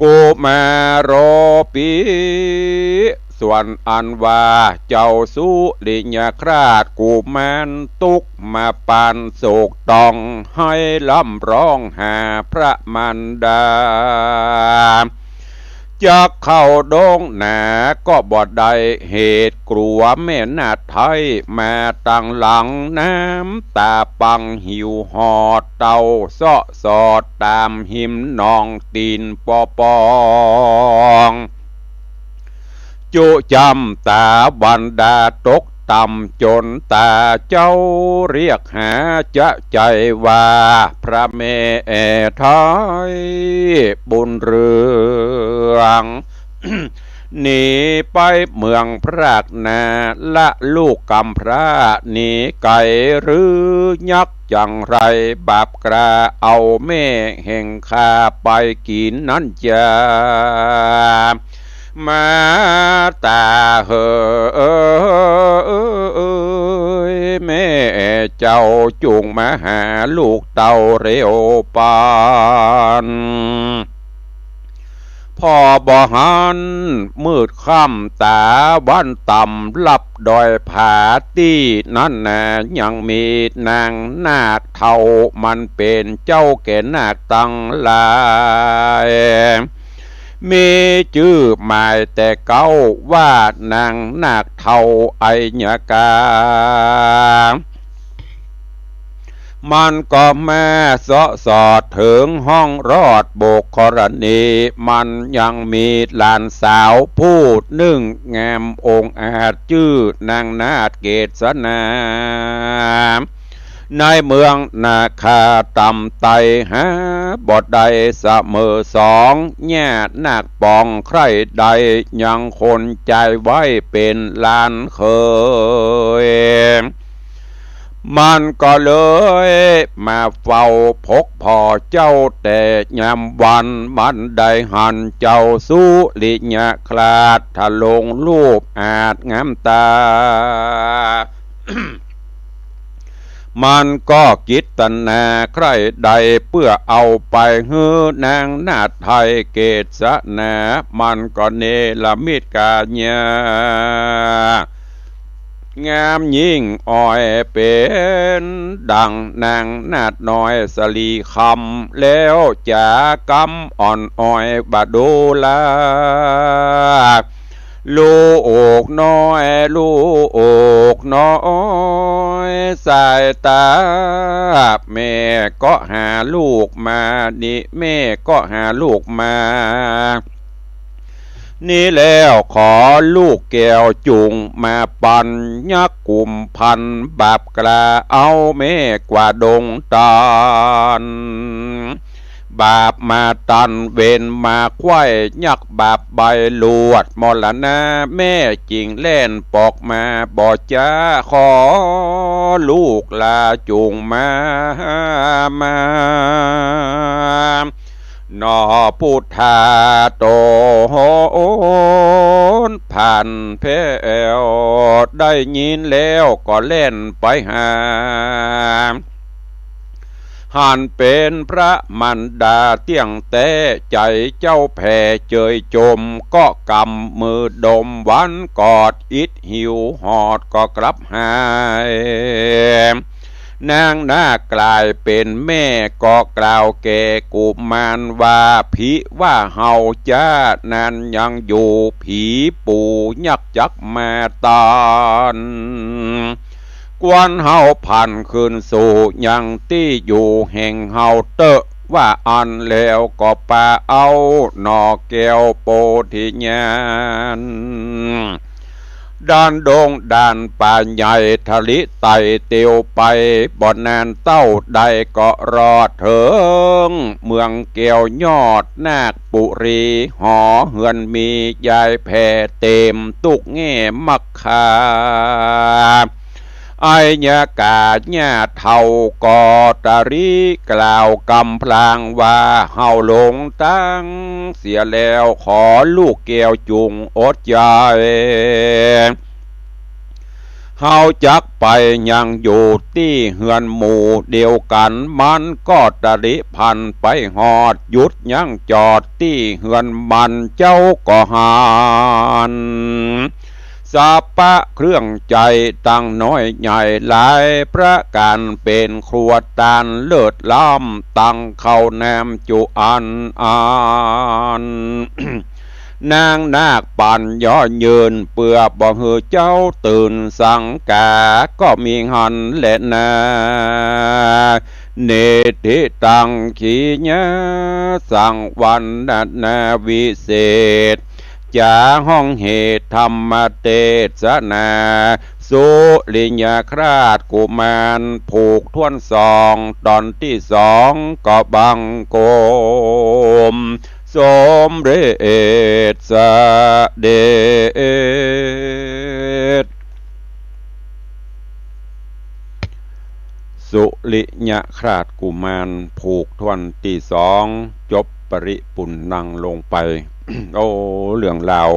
กูมารอปีส่วนอันว่าเจ้าสู้ลิญาคราชกูแมนตุกมาปานโศกตองให้ล่ำร้องหาพระมันดาจะเข้าดงหนาก็บ่ได้เหตุกลัวแม่นาไทยมาตั้งหลังน้ำตาปังหิวหอดเต่าเสาะสอดตามหิมนองตีนปอปองจุจำตาบันดาตกต่ำจนตาเจ้าเรียกหาจะใจว่าพระเมไทยบุญเรือง หนีไปเมืองพรากนาละลูกกำพระหนีไก่หรือยักษ์จังไรบาปกระเอาแม่แห่งข้าไปกินนั้นจะมาตาเหยแม่เจ้าจุงมาหาลูกเต่าเร็วปานพ่อบ่หันมืดค่ำตาวันต่ำลับดอยผาตี้นั่นน่ะยังมีนางนาคเท่ามันเป็นเจ้าแก่นาคตั้งหลายมีชื่อหมายแต่เก้าว่านางนาคเท่าไอยกามันก็แม่เสาะสอดถึงห้องรอดโบกกรณีมันยังมีหลานสาวพูดนึ่งแงมองอาจชื่อนางนาถเกษนา ในเมืองนาคาตำไตหาบทใดเสมอสองแง่นาคปองใครใดยังคนใจไว้เป็นล้านเคยมันก็เลยมาเฝ้าพกพ่อเจ้าแต่ยามวันมันได้หันเจ้าสู้ลิญะคลาดทะลงรูปอาจงามตา มันก็กิตนาใครใดเพื่อเอาไปฮื้อนางนาไทยเกศนามันก็เนลมิตกาญางามยิ่งอ้อยเป็นดังนางนาดน้อยสลีคำแล้วจากำอ่อนอ้อยบาดูลาลูกน้อยลูกน้อยสายตาแม่ก็หาลูกมานี่แม่ก็หาลูกมานี่แล้วขอลูกแก้วจุงมาปันยักกลุ่มพันบาปกระเอาแม่กว่าดงตานบาปมาตันเวนมาควายยักบาปใบลวดมรณะแม่จริงเล่นปอกมาบอจ้าขอลูกลาจุงมานอพุทธาโตนผ่านเพลได้ยินแล้วก็เล่นไปหาหันเป็นพระมันดาเตี้ยงแต่ใจเจ้าแผ่เจยจมก็กำมือดมหวานกอดอิดหิวหอดก็กลับหายนางน่ากลายเป็นแม่ก็กล่าวแก่กุมารว่าผีว่าเฮาจ้านั้นยังอยู่ผีปู่ยักจักมาตานกวนเฮาผ่านคืนสู่ยังที่อยู่แห่งเฮาเตอะว่าอันแล้วก็ปาเอาหนอแก้วโปธิญาณด้านดงด้านป่าใหญ่ทะลิไตเตียวไปบ่อนนานเต้าใดก็รอดเถิงเมืองเกี่ยวยอดนาคปุรีหอเฮือนมียายแผ่เต็มตุกแง่มักคาไอยากาศญาเท่ากอตารีกล่าวกำพลางว่าเฮาหลงตั้งเสียแล้วขอลูกแก้วจุงอดใจเฮาจักไปยังอยู่ที่เฮือนหมู่เดียวกันมันก็ตะริพันไปหอดหยุดยังจอดที่เฮือนมันเจ้าก็หานสาปะเครื่องใจตั้งน้อยใหญ่หลายประการเป็นครัวตานเลิศล้ำตั้งเข้าแนมจุอันนางนาคปั่นย่อยืนเปื่อบ่หือเจ้าตื่นสังกาก็มีหันและนาเนติตังขีญะสังวันนาวิเศษจาห้องเหตุธรรมเทศนาสุลิญาคราชกุมารผูกท่วนสองตอนที่สองก็บังโกมสมเด็จเสด็จสุลิญาคราชกุมารผูกท่วนที่สองจบปริปุณณังลงไป โอ้เรื่องราว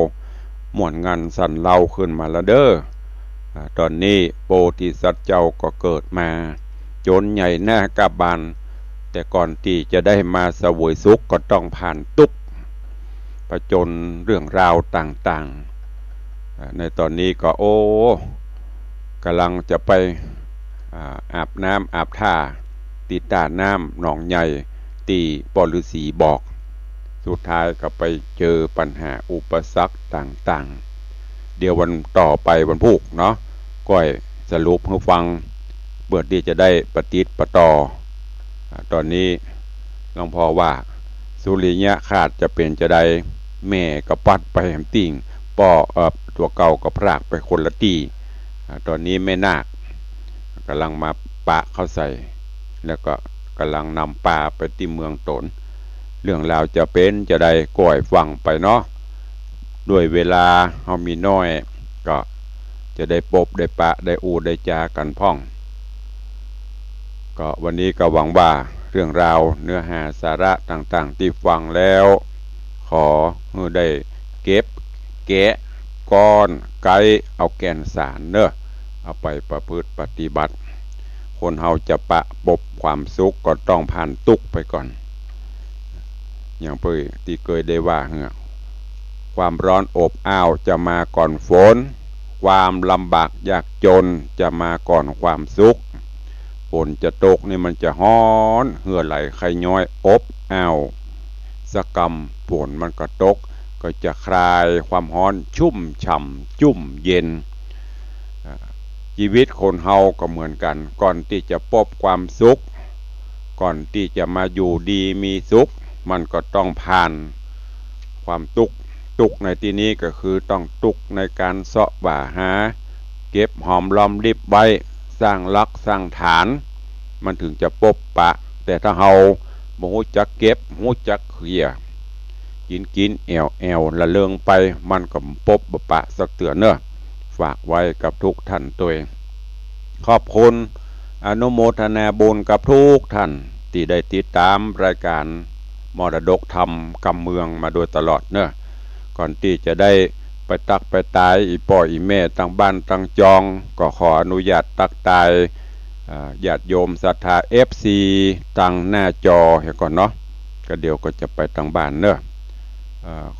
ม่วนงานสั่นเล่าขึ้นมาแล้วเด้อตอนนี้โพธิสัตว์เจ้าก็เกิดมาจนใหญ่หน้ากาบานแต่ก่อนที่จะได้มาเสวยสุขก็ต้องผ่านทุกข์ผจญเรื่องราวต่างๆในตอนนี้ก็โอ้กำลังจะไปอาบน้ำอาบท่าตีตาน้ำหนองใหญ่ตีปอฤาษีบอกสุดท้ายก็ไปเจอปัญหาอุปสรรคต่างๆเดี๋ยววันต่อไปวันพุธเนาะก้อยสรุปให้ฟังเพื่อที่จะได้ปฏิติดประต่อตอนนี้หลวงพ่อว่าสุริยะขาดจะเป็นจะได้แม่ก็ปัดไปแหมติ่งป่อตัวเก่าก็พรากไปคนละตีตอนนี้แม่นาค กำลังมาปะเข้าใส่แล้วก็กำลังนำปลาไปที่เมืองตนเรื่องราวจะเป็นจะได้ก่อยฟังไปเนาะด้วยเวลาเฮามีน้อยก็จะได้ปบได้ปะได้อูได้จากันพ่องก็วันนี้ก็หวังว่าเรื่องราวเนื้อหาสาระต่างๆที่ฟังแล้วขอให้ได้เก็บแกะก้อนไกเอาแก่นสารเนอะเอาไปประพฤติปฏิบัติคนเฮาจะปะปบความสุขก็ต้องผ่านทุกข์ไปก่อนอย่างเพื่อที่เคยได้ว่าความร้อนอบอ้าวจะมาก่อนฝนความลำบากยากจนจะมาก่อนความสุขฝนจะตกนี่มันจะฮ้อนเหือไหลไขย้อยอบอ้าวสกรรมฝนมันก็ตกก็จะคลายความร้อนชุ่มฉ่ำจุ่มเย็นชีวิตคนเฮาก็เหมือนกันก่อนที่จะพบความสุขก่อนที่จะมาอยู่ดีมีสุขมันก็ต้องผ่านความทุกข์ในที่นี้ก็คือต้องทุกข์ในการเสาะบ่าหาเก็บหอมรอมริบไว้สร้างรักสร้างฐานมันถึงจะพบปะแต่ถ้าเฮาบ่ฮู้จักเก็บฮู้จักเคลียร์กินแอวละเลิงไปมันก็พบบ่ปะสักเตือนเนอะฝากไว้กับทุกท่านตัวเองขอบคุณอนุโมทนาบุญกับทุกท่านที่ได้ติดตามรายการมรดกธรรมกำเมืองมาโดยตลอดเนอะก่อนที่จะได้ไปตักไปตายอีป่ออีแม่ตั้งบ้านตั้งจองก็ขออนุญาตตักตายญาติโยมศรัทธา FC ตั้งหน้าจอเห็นก่อนเนาะก็เดี๋ยวก็จะไปตั้งบ้านเนอะ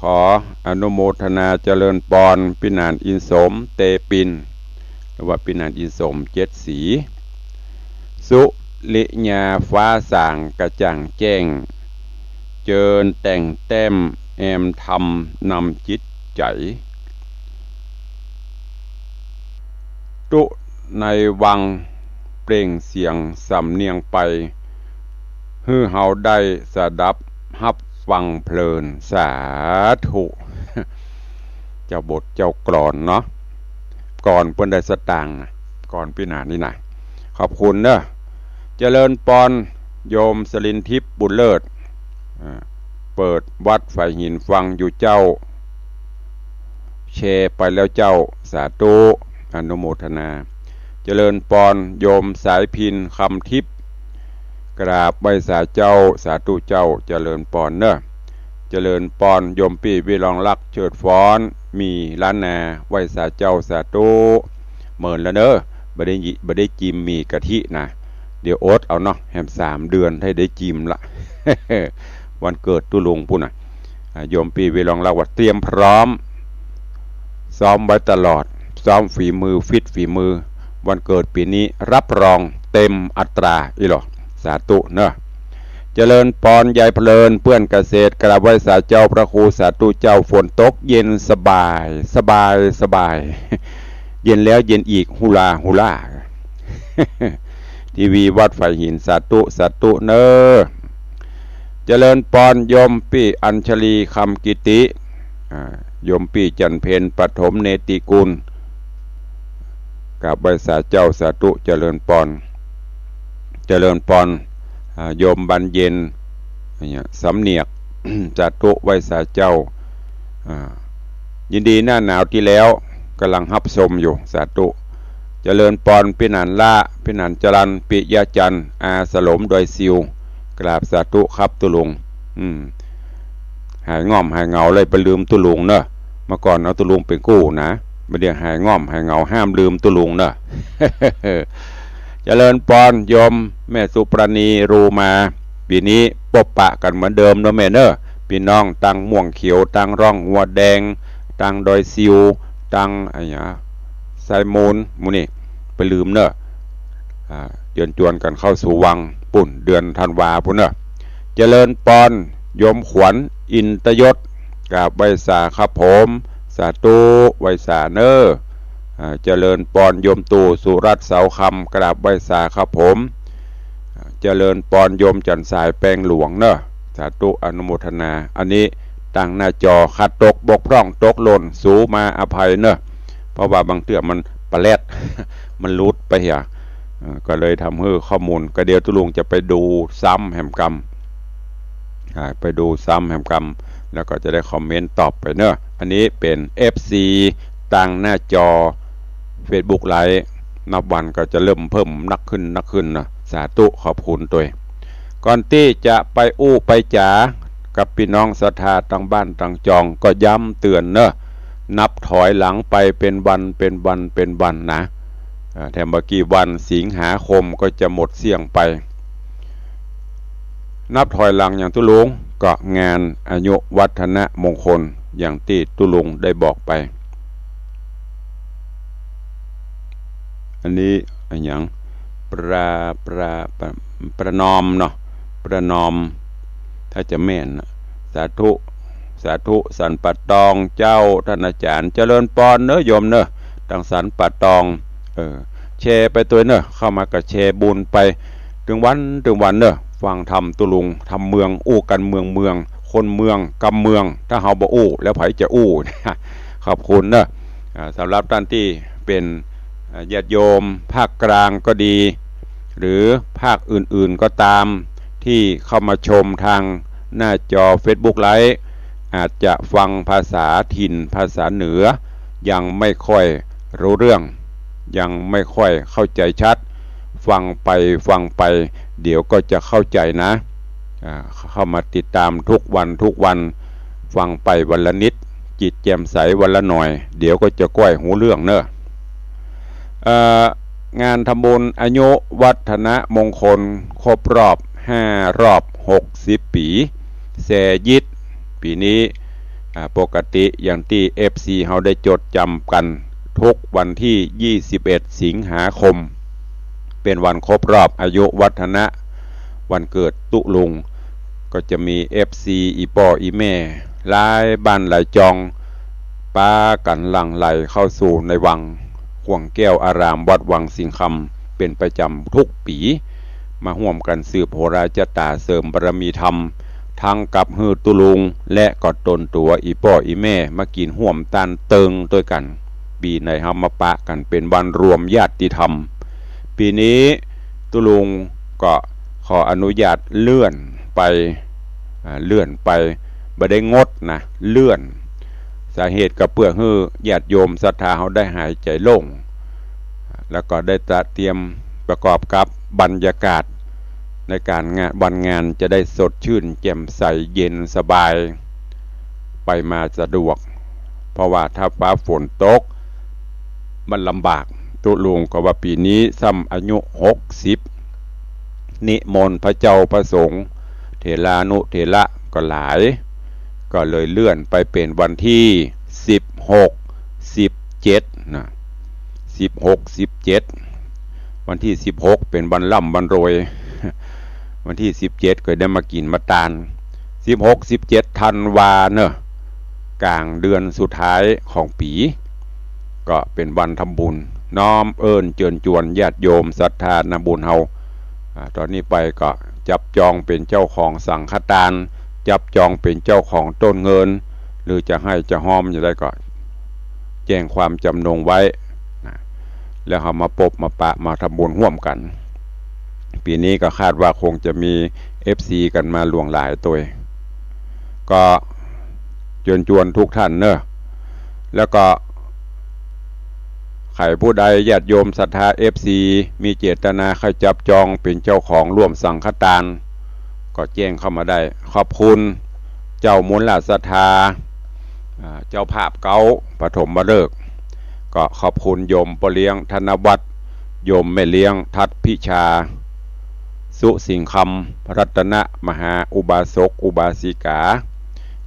ขออนุโมทนาเจริญปอนพินานอินสมเตปินหรือว่าพินานอินสมเจ็ดสีสุลิญาฟ้าสางกระจ่างแจ้งเจิญแต่งแต้มแอมธรรมนำจิตใจตุในวังเปล่งเสียงสำเนียงไปฮือเฮาได้สดับฮับฟังเพลินสาธุเจ้าบทเจ้ากลอนเนาะก่อนเพิ่นได้สตางค์ก่อนพี่นานี่นะขอบคุณเนอะเจริญปอนโยมสลินทิพย์บุญเลิศเปิดวัดไฟหินฟังอยู่เจ้าแชร์ไปแล้วเจ้าสาธุอนุโมทนาเจริญปอนโยมสายพินคำทิพย์กราบใบสาเจ้าสาธุเจ้าเจริญปอนเนอะเจริญปอนโยมปีวิรองลักเฉิดฟ้อนมีล้านนาไหวสาเจ้าสาธุเหมือนแล้วเนอะบ่ได้จิมมีกะทินะเดี๋ยวโอ๊ตเอาเนาะแฮม3 เดือนให้ได้จิมละ วันเกิดตุลุงพุ่นน่ะโยมปีวิรองลักว่าเตรียมพร้อมซ้อมไว้ตลอดซ้อมฝีมือฟิตฝีมือวันเกิดปีนี้รับรองเต็มอัตราอีหรอสาธุเนอะเจริญปอนยายเพลินเพื่อนเกษตรกราบไหว้สาเจ้าพระครูสาธุเจ้าฝนตกเย็นสบายเย็นแล้วเย็นอีกฮูลาทีวีวัดไฟหินสาธุเนอะเจริญปอนโยมปี้อัญชลีคำกิติโยมปี้จันเพนปฐมเนติกุลกับใบสาเจ้าสาธุเจริญปอนโยมบันเย็นสำเนียก สาธุไว้สาเจ้ายินดีหน้าหนาวที่แล้วกำลังฮับชมอยู่สาธุเจริญปอนพินันละพินันจรันปิยาจันอาสลมโดยซิวกราบสาธุครับตุลุงหายง่อมหายเงาเลยไปลืมตุลุงเนอะเมื่อก่อนเอาตุลุงเป็นกู้นะมาเดี๋ยวหายง่อมหายเงาห้ามลืมตุลุงเนอะ เจริญปอนโยมแม่สุปราณีรูมาปีนี้ปบปะกันเหมือนเดิมเนอะแม่เนอะพี่น้องตั้งม่วงเขียวตั้งร่องหัวแดงตั้งดอยซิวตั้งไซมูนมูนี่ไปลืมเนอะเดือนจวนกันเข้าสู่วังปุ่นเดือนธันวาปุ่นเนอะเจริญปอนโยมขวัญอินตยศกับไวสาครับผมสาธุไวสาเนอเจริญปอนโยมตู่สุรัตน์เสาคำกราบไวสาครับผมเจริญปอนโยมจันสายแปลงหลวงเนอะสาธุอนุโมทนาอันนี้ตั้งหน้าจอขัดตกบกพร่องตกหล่นสูมาอภัยเนอะเพราะว่าบางเตื้อมันปลาแรด มันลุดไปเหี่ย ก็เลยทำให้ข้อมูลก็เดี๋ยวตุลุงจะไปดูซ้ำแหมกรรมไปดูซ้ำแหมกรรมแล้วก็จะได้คอมเมนต์ตอบไปเนอะอันนี้เป็น FC ตั้งหน้าจอ Facebook ไลฟ์นับวันก็จะเริ่มเพิ่มนักขึ้นนะสาธุขอบคุณตัวก่อนที่จะไปอู้ไปจ๋ากับพี่น้องศรัทธาตั้งบ้านตั้งจองก็ย้ำเตือนเนอะนับถอยหลังไปเป็นวันนะแถมเมื่อกี้วันสิงหาคมก็จะหมดเสี่ยงไปนับถอยหลังอย่างตุลุงก็งานอายุวัฒนมงคลอย่างที่ตุลุงได้บอกไปอันนี้อย่างประนอมเนาะประนอมถ้าจะแม่นสาธุสันปัดตองเจ้าท่านอาจารย์เจริญปอนเนอะโยมเนอะดังสันปัดตองแชร์ไปตัวเนอะเข้ามากับแชร์บุญไปถึงวันเนอะฟังทำตุลุงทำเมืองอู้กันเมืองคนเมืองกำเมืองถ้าเฮาบ่อู้แล้วไผจะอู้ขอบคุณเนอะสำหรับท่านที่เป็นญาติโยมภาคกลางก็ดีหรือภาคอื่นๆก็ตามที่เข้ามาชมทางหน้าจอ Facebook ไลฟ์อาจจะฟังภาษาถิ่นภาษาเหนือยังไม่ค่อยรู้เรื่องยังไม่ค่อยเข้าใจชัดฟังไปเดี๋ยวก็จะเข้าใจนะเข้ามาติดตามทุกวันฟังไปวันละนิดจิตแจ่มใสวันละหน่อยเดี๋ยวก็จะก้อยหูเรื่องเนอะงานทำบุญอายุวัฒนมงคลครบรอบ5 รอบ60 ปีแสยิดปีนี้ปกติอย่างที่ FC เขาได้จดจำกันทุกวันที่21 สิงหาคมเป็นวันครบรอบอายุวัฒนะวันเกิดตุลุงก็จะมี FC อีป่ออีแม่หลายบ้านหลายจองป้ากันหลั่งไหลเข้าสู่ในวังห่วงแก้วอารามวัดวังสิงคำเป็นประจำทุกปีมาร่วมกันสืบโหราจตาเสริมบารมีธรรมทั้งกับฮือตุลุงและกอดตนตัวอีป่ออีแม่มากินห่วมตานเติงด้วยกันปีในเฮามาปะกันเป็นวันรวมญาติธรรมปีนี้ตุลุงก็ขออนุญาตเลื่อนไปบ่ได้งดนะเลื่อนสาเหตุก็เพื่อให้ญาติโยมศรัทธาเขาได้หายใจโล่งแล้วก็ได้เตรียมประกอบกับบรรยากาศในการวันงานจะได้สดชื่นแจ่มใสเย็นสบายไปมาสะดวกเพราะว่าถ้าฟ้าฝนตกมันลำบากตุลุงก็ว่าปีนี้ซ้ำอายุ60นิมนต์พระเจ้าพระสงฆ์เถรานุเถระก็หลายก็เลยเลื่อนไปเป็นวันที่16-17นะ16-17วันที่16เป็นวันล่ำวันโรยวันที่17ก็ได้มากินมาตาล16-17ธันวาเนอะกลางเดือนสุดท้ายของปีก็เป็นวันทำบุญน้อมเอิญเจิญจวนญาติโยมศรัทธานำบุญเฮาตอนนี้ไปก็จับจองเป็นเจ้าของสังฆทานจับจองเป็นเจ้าของต้นเงินหรือจะให้จะห้อมอย่างไรก็แจ้งความจำนงไว้แล้วเขามาปบมาปะมาทำบุญร่วมกันปีนี้ก็คาดว่าคงจะมี FC กันมาหลวงหลายตัวก็เชิญชวนทุกท่านเนอะแล้วก็ใครผู้ใดญาติโยมศรัทธา FC มีเจตนาใครจับจองเป็นเจ้าของร่วมสังฆทานก็แจ้งเข้ามาได้ขอบคุณเจ้ามูลศรัทธาเจ้าภาพเก้าปฐมฤกษ์ก็ขอบคุณโยมปเลี้ยงธนวัฒน์โยมแม่เลี้ยงทัดพิชาสุสิงคำรัตนมหาอุบาสกอุบาสิกา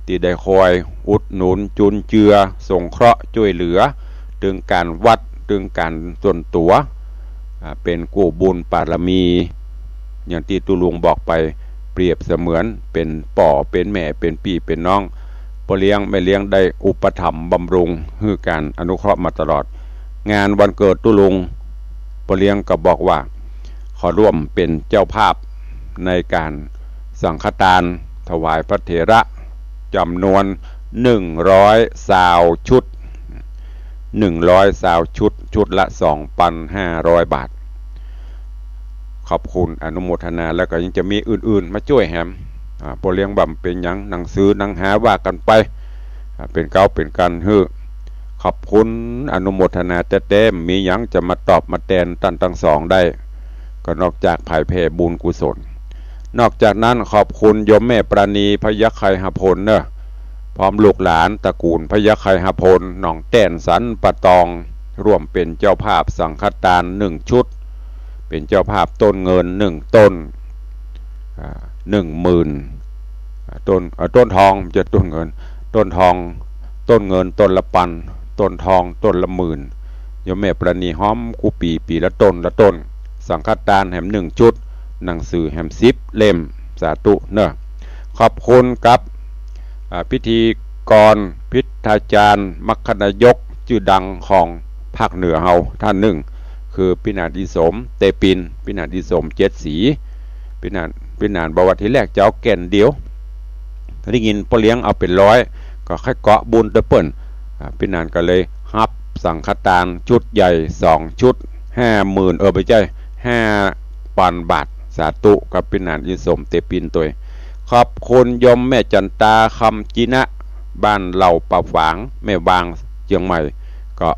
ที่ได้คอยอุดหนุนจุนเจือสงเคราะห์ช่วยเหลือถึงการวัดถึงการส่วนตัวเป็นกู้บุญปารมีอย่างที่ตุลุงบอกไปเปรียบเสมือนเป็นป่อเป็นแม่เป็นพี่เป็นน้องพ่อเลี้ยงแม่เลี้ยงได้อุปถัมภ์บำรุงให้การอนุเคราะห์มาตลอดงานวันเกิดตุลุงพ่อเลี้ยงก็บอกว่าขอร่วมเป็นเจ้าภาพในการสังฆทานถวายพระเถระจำนวน100 ชุด100 ชุดละ 2,500 บาท ขอบคุณอนุโมทนาแล้วก็ยังจะมีอื่นๆมาช่วยแฮมพอเลี้ยงบ่ำเป็นหยังหนังสือหนังหาว่ากันไปเป็นเก้าเป็นกันฮือขอบคุณอนุโมทนาแต่เต็มมีหยังจะมาตอบมาแทนตันทั้งสองได้ก็นอกจากไผ่แผ่บุญกุศลนอกจากนั้นขอบคุณโยมแม่ปราณีพยัคฆ์ไคหพลเนอะพร้อมลูกหลานตระกูลพยัคฆ์ไคหพลหนองแต้นสันปะตองร่วมเป็นเจ้าภาพสังฆทาน1 ชุดเป็นเจ้าภาพต้นเงิน1 ต้น10,000ต้นทองจะต้นเงินต้นทองต้นเงินต้นละปันต้นทองต้นละ10,000โยมแม่ปราณีห้อมกูปีละต้นสังฆทานแหม1 ชุดหนังสือแหม10 เล่มสาธุเนอะขอบคุณกับพิธีกรพิธาจารย์มัคคณายกชื่อดังของภาคเหนือเฮาท่านหนึ่งคือพินาศดิสมเตปินพินาศดิสมเจ็ดสีพินาศบอกว่าทีแรกจะเอาแก่นเดียวได้ยินพ่อเลี้ยงเอาเป็น100ก็ค่อยเกาะบุญตะเปิ้นพินาศก็เลยฮับสังฆทานชุดใหญ่2 ชุด50,000ไปใจ5,000 บาทสาธุกับพินาศดิสมเตปินตัวขอบคุณยมแม่จันตาคำจินะบ้านเหล่าป่าฝางแม่วางเชียงใหม่ก็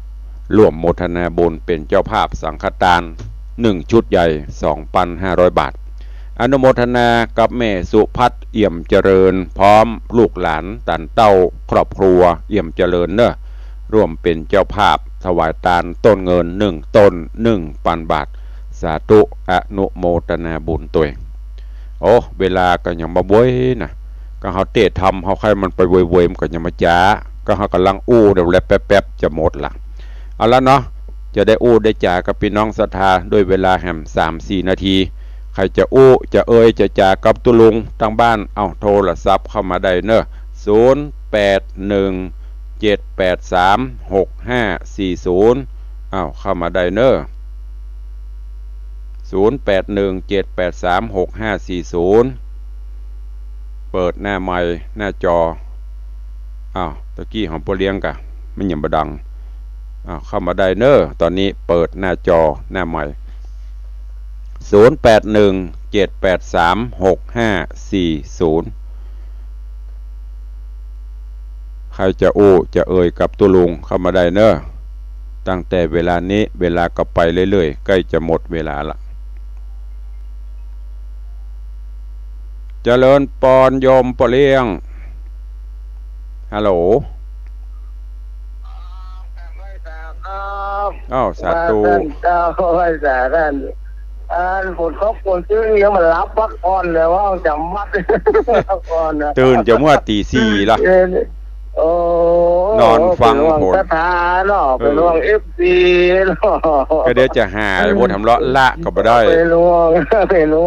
ร่วมโมทนาบุญเป็นเจ้าภาพสังฆทาน1 ชุดใหญ่ 2,500 บาทอนุโมทนากับแม่สุพัฒน์เอี่ยมเจริญพร้อมลูกหลานตันเต้าครอบครัวเอี่ยมเจริญเนอะร่วมเป็นเจ้าภาพถวายทานต้นเงิน1 ต้น 1,000 บาทสาธุอนุโมทนาบุญตัวโอ้เวลาก็ยังมาบวยนะก็เขาเตะทำเขาใครมันไปเวยๆมันก็ยังมาจ้าก็เขากำลังอู้เดี๋ยวแป๊บๆจะหมดละเอาละเนาะจะได้อู้ได้จ่ากับพี่น้องศรัทธาด้วยเวลาแหม3-4 นาทีใครจะอู้จะจะจ่ากับตุลุงตั้งบ้านเอาโทรศัพท์เข้ามาได้เนอะ0817836540เข้ามาได้เนอะ0817836540เปิดหน้าไมค์หน้าจอตะกี้ของพ่อเลี้ยงกะไม่ยังบ่ดังเข้ามาได้เนอะตอนนี้เปิดหน้าจอหน้าไมค์0817836540ใครจะจะกับตุลุงเข้ามาได้เนอะตั้งแต่เวลานี้เวลาก็ไปเรื่อยๆใกล้จะหมดเวลาละเจริญปอนโยมปอเลี้ยงฮัลโหลสาธุฝนเขาฝนซื้อยังมันรับพักผ่อนเลยว่าจำมัดพักผ่อนตื่นจะเมื่อตี 4ละนอนฟังผลสถานเนาะเป็นห่วงFCเนาะก็เดี๋ยวจะหายบ่ทำเลาะละก็บ่ได้เป็นห่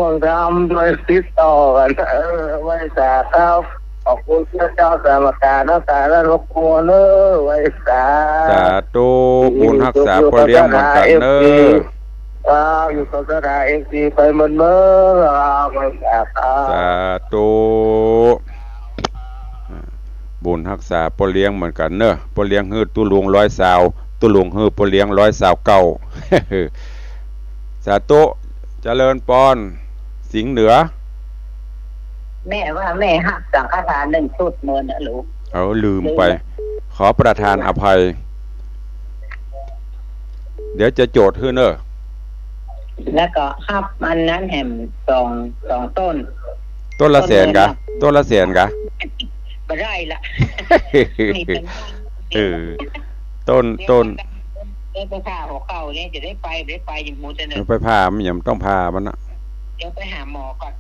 วงทำโดยติดต่อกันไว้สาครับขอบคุณเจ้าสามการรักษาและรบกวนเนอะไว้สาธุบุญรักษาพ่อเลี้ยงเหมือนกันเนอะอยู่กับสถานFC ไปเหมือนเมื่อไว้สาธุบุญรักษาพ่อเลี้ยงเหมือนกันเนอะพ่อเลี้ยงฮือตุลุง100 ตุลุงฮือพ่อเลี้ยง129สาธุเจริญปอนสิงห์เหนือแม่ว่าแม่หักสังฆทาน1 ชุดเมื่อนะลูกลืมไปขอประทานอภัยเดี๋ยวจะโจทย์ฮือเนอะแล้วก็หับอันนั้นแหม2 ต้นละแสนกะไม่ได้ละต้นไปผ่าหัวเข่าเนี่ยจะได้ไปอย่างมูจะไปผ่ามันยังต้องผ่ามันนะเดี๋ยวไปหาหมอก่อน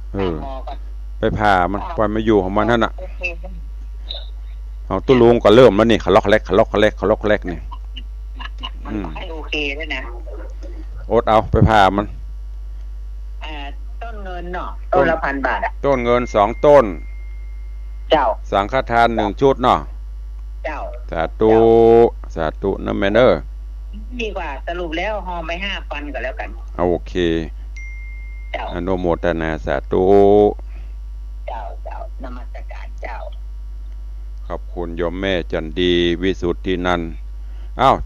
ไปผ่ามันปล่อยมาอยู่ของมันนั่นน่ะเอาตุลุงก็เริ่มแล้วนี่ขล็อกเล็กนี่ให้โอเคด้วยนะอดเอาไปผ่ามันต้นเงินเนาะต้นละ1,000 บาทต้นเงิน2 ต้นเจ้าสังฆทาน1 ชุดเนาะเจ้าสาธุนะแม่เนอดีกว่าสรุปแล้วหอมไป5,000ก็แล้วกันโอเคเจ้าอนุโมทนาสาธุเจ้านมัสการเจ้าขอบคุณโยมแม่จันดีวิสุทธินันท์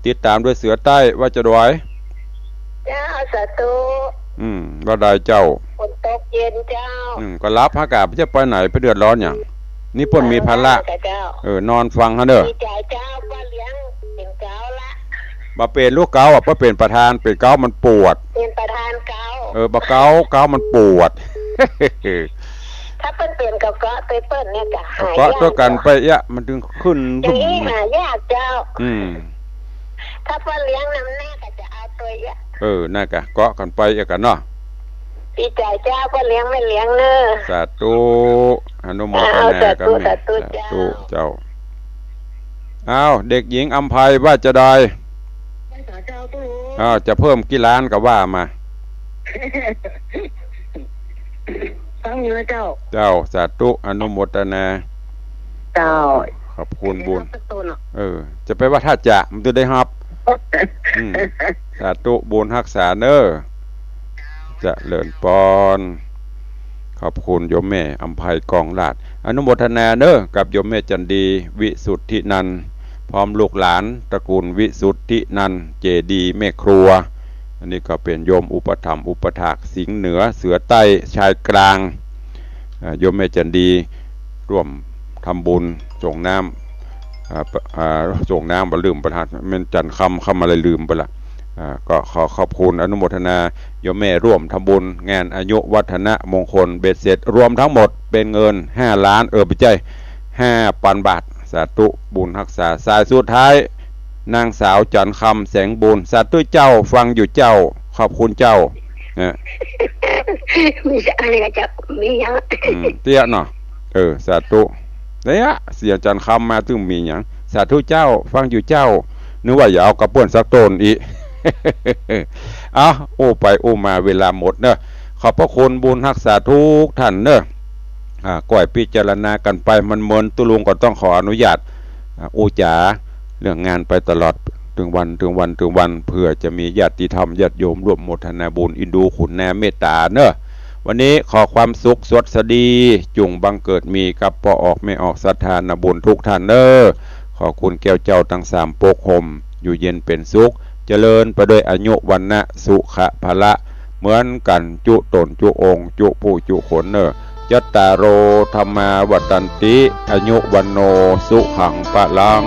ติดตามด้วยเสือใต้ว่าจะรวยเจ้าสาธุ ว่าได้เจ้าฝนตกเย็นเจ้าก็รับอากาศจะไปไหนไปเดือดร้อนอย่างนี่เพิ่นมีภาระนอนฟังฮะเด้อดีใจเจ้าป้าเลี้ยงเป็นเกาละบ่เป็นลูกเกาอ่ะบ่เป็นประธานเป็นเกามันปวดเป็นประธานเกาบ่เกามันปวดถ้าเปิ้นกับเกาะเปิ้นเนี่ยก็หายเกาะตัวกันไปมันดึงขึ้นอย่างนี้หายากเจ้าถ้าป้าเลี้ยงน้ำแน่ก็จะเอาตัวเยอะน่ะกะเกาะกันไปกันเนาะดีใจเจ้าป้าเลี้ยงไม่เลี้ยงเนอะสาธุอนุโมทนากันสาธุเจ้าอ้าวเด็กหญิงอัมภัยว่าจะได้จะเพิ่มกี่ล้านก็ว่ามาตั้งอยู่นะเจ้าสาธุอนุโมทนาเจ้าขอบคุณบุญจะไปว่าถ้าจะมันจะได้รับสาธุบุญรักษาเนอจะเลินปอนขอบคุณโยมแม่อัมภัยกองลาดอนุโมทนาเนอกับโยมแม่จันดีวิสุทธินันท์พร้อมลูกหลานตระกูลวิสุทธินันท์เจดีแม่ครัวอันนี้ก็เป็นโยมอุปถัมภ์อุปถากสิงห์เหนือเสือใต้ชายกลางโยมแม่จันดีร่วมทำบุญส่งน้ำส่งน้ำบ่ลืมประทานเม่นจันคำอะไรลืมไปละก็ขอขอบคุณอนุโมทนาโยมแม่ร่วมทำบุญงานอายุวัฒนมงคลเบ็ดเสร็จรวมทั้งหมดเป็นเงิน5 ล้านไปใจ5,000 บาทสาธุบุญรักษาสายสุดท้ายนางสาวจันคำแสงบุญสาธุเจ้าฟังอยู่เจ้าขอบคุณเจ้ามีอะไรก็จะมีอย่างเตี้ยเนาะสาธุเนี่ยเสียจันคำมาตึงมีอย่างสาธุเจ้าฟังอยู่เจ้านึกว่าอย่าเอากระเปื้อนสักต้นอีโอ้ไปโอ้มาเวลาหมดเนอะขอบพระคุณบุญรักษาทุกท่านเนอะก่อยพิจารณากันไปมันเมินตุลุงก็ต้องขออนุญาตจ๋าเรื่องงานไปตลอดถึงวันเพื่อจะมีญาติธรรมญาติโยมร่วมโมทนาบุญอินดูขุนแนเมตตาเนอะวันนี้ขอความสุขสวัสดีจุงบังเกิดมีกับพอออกไม่ออกศรัทธาบุญทุกท่านเนอะขอคุณแก้วเจ้าทั้ง3ปกห่มอยู่เย็นเป็นสุขเจริญไปด้วยอายุวันนะสุขะภละเหมือนกันจุตนจุองค์จุผู้จุขนเนอยัตตาโรธรรมาวัตันติอายุวันโนสุขังปะลัง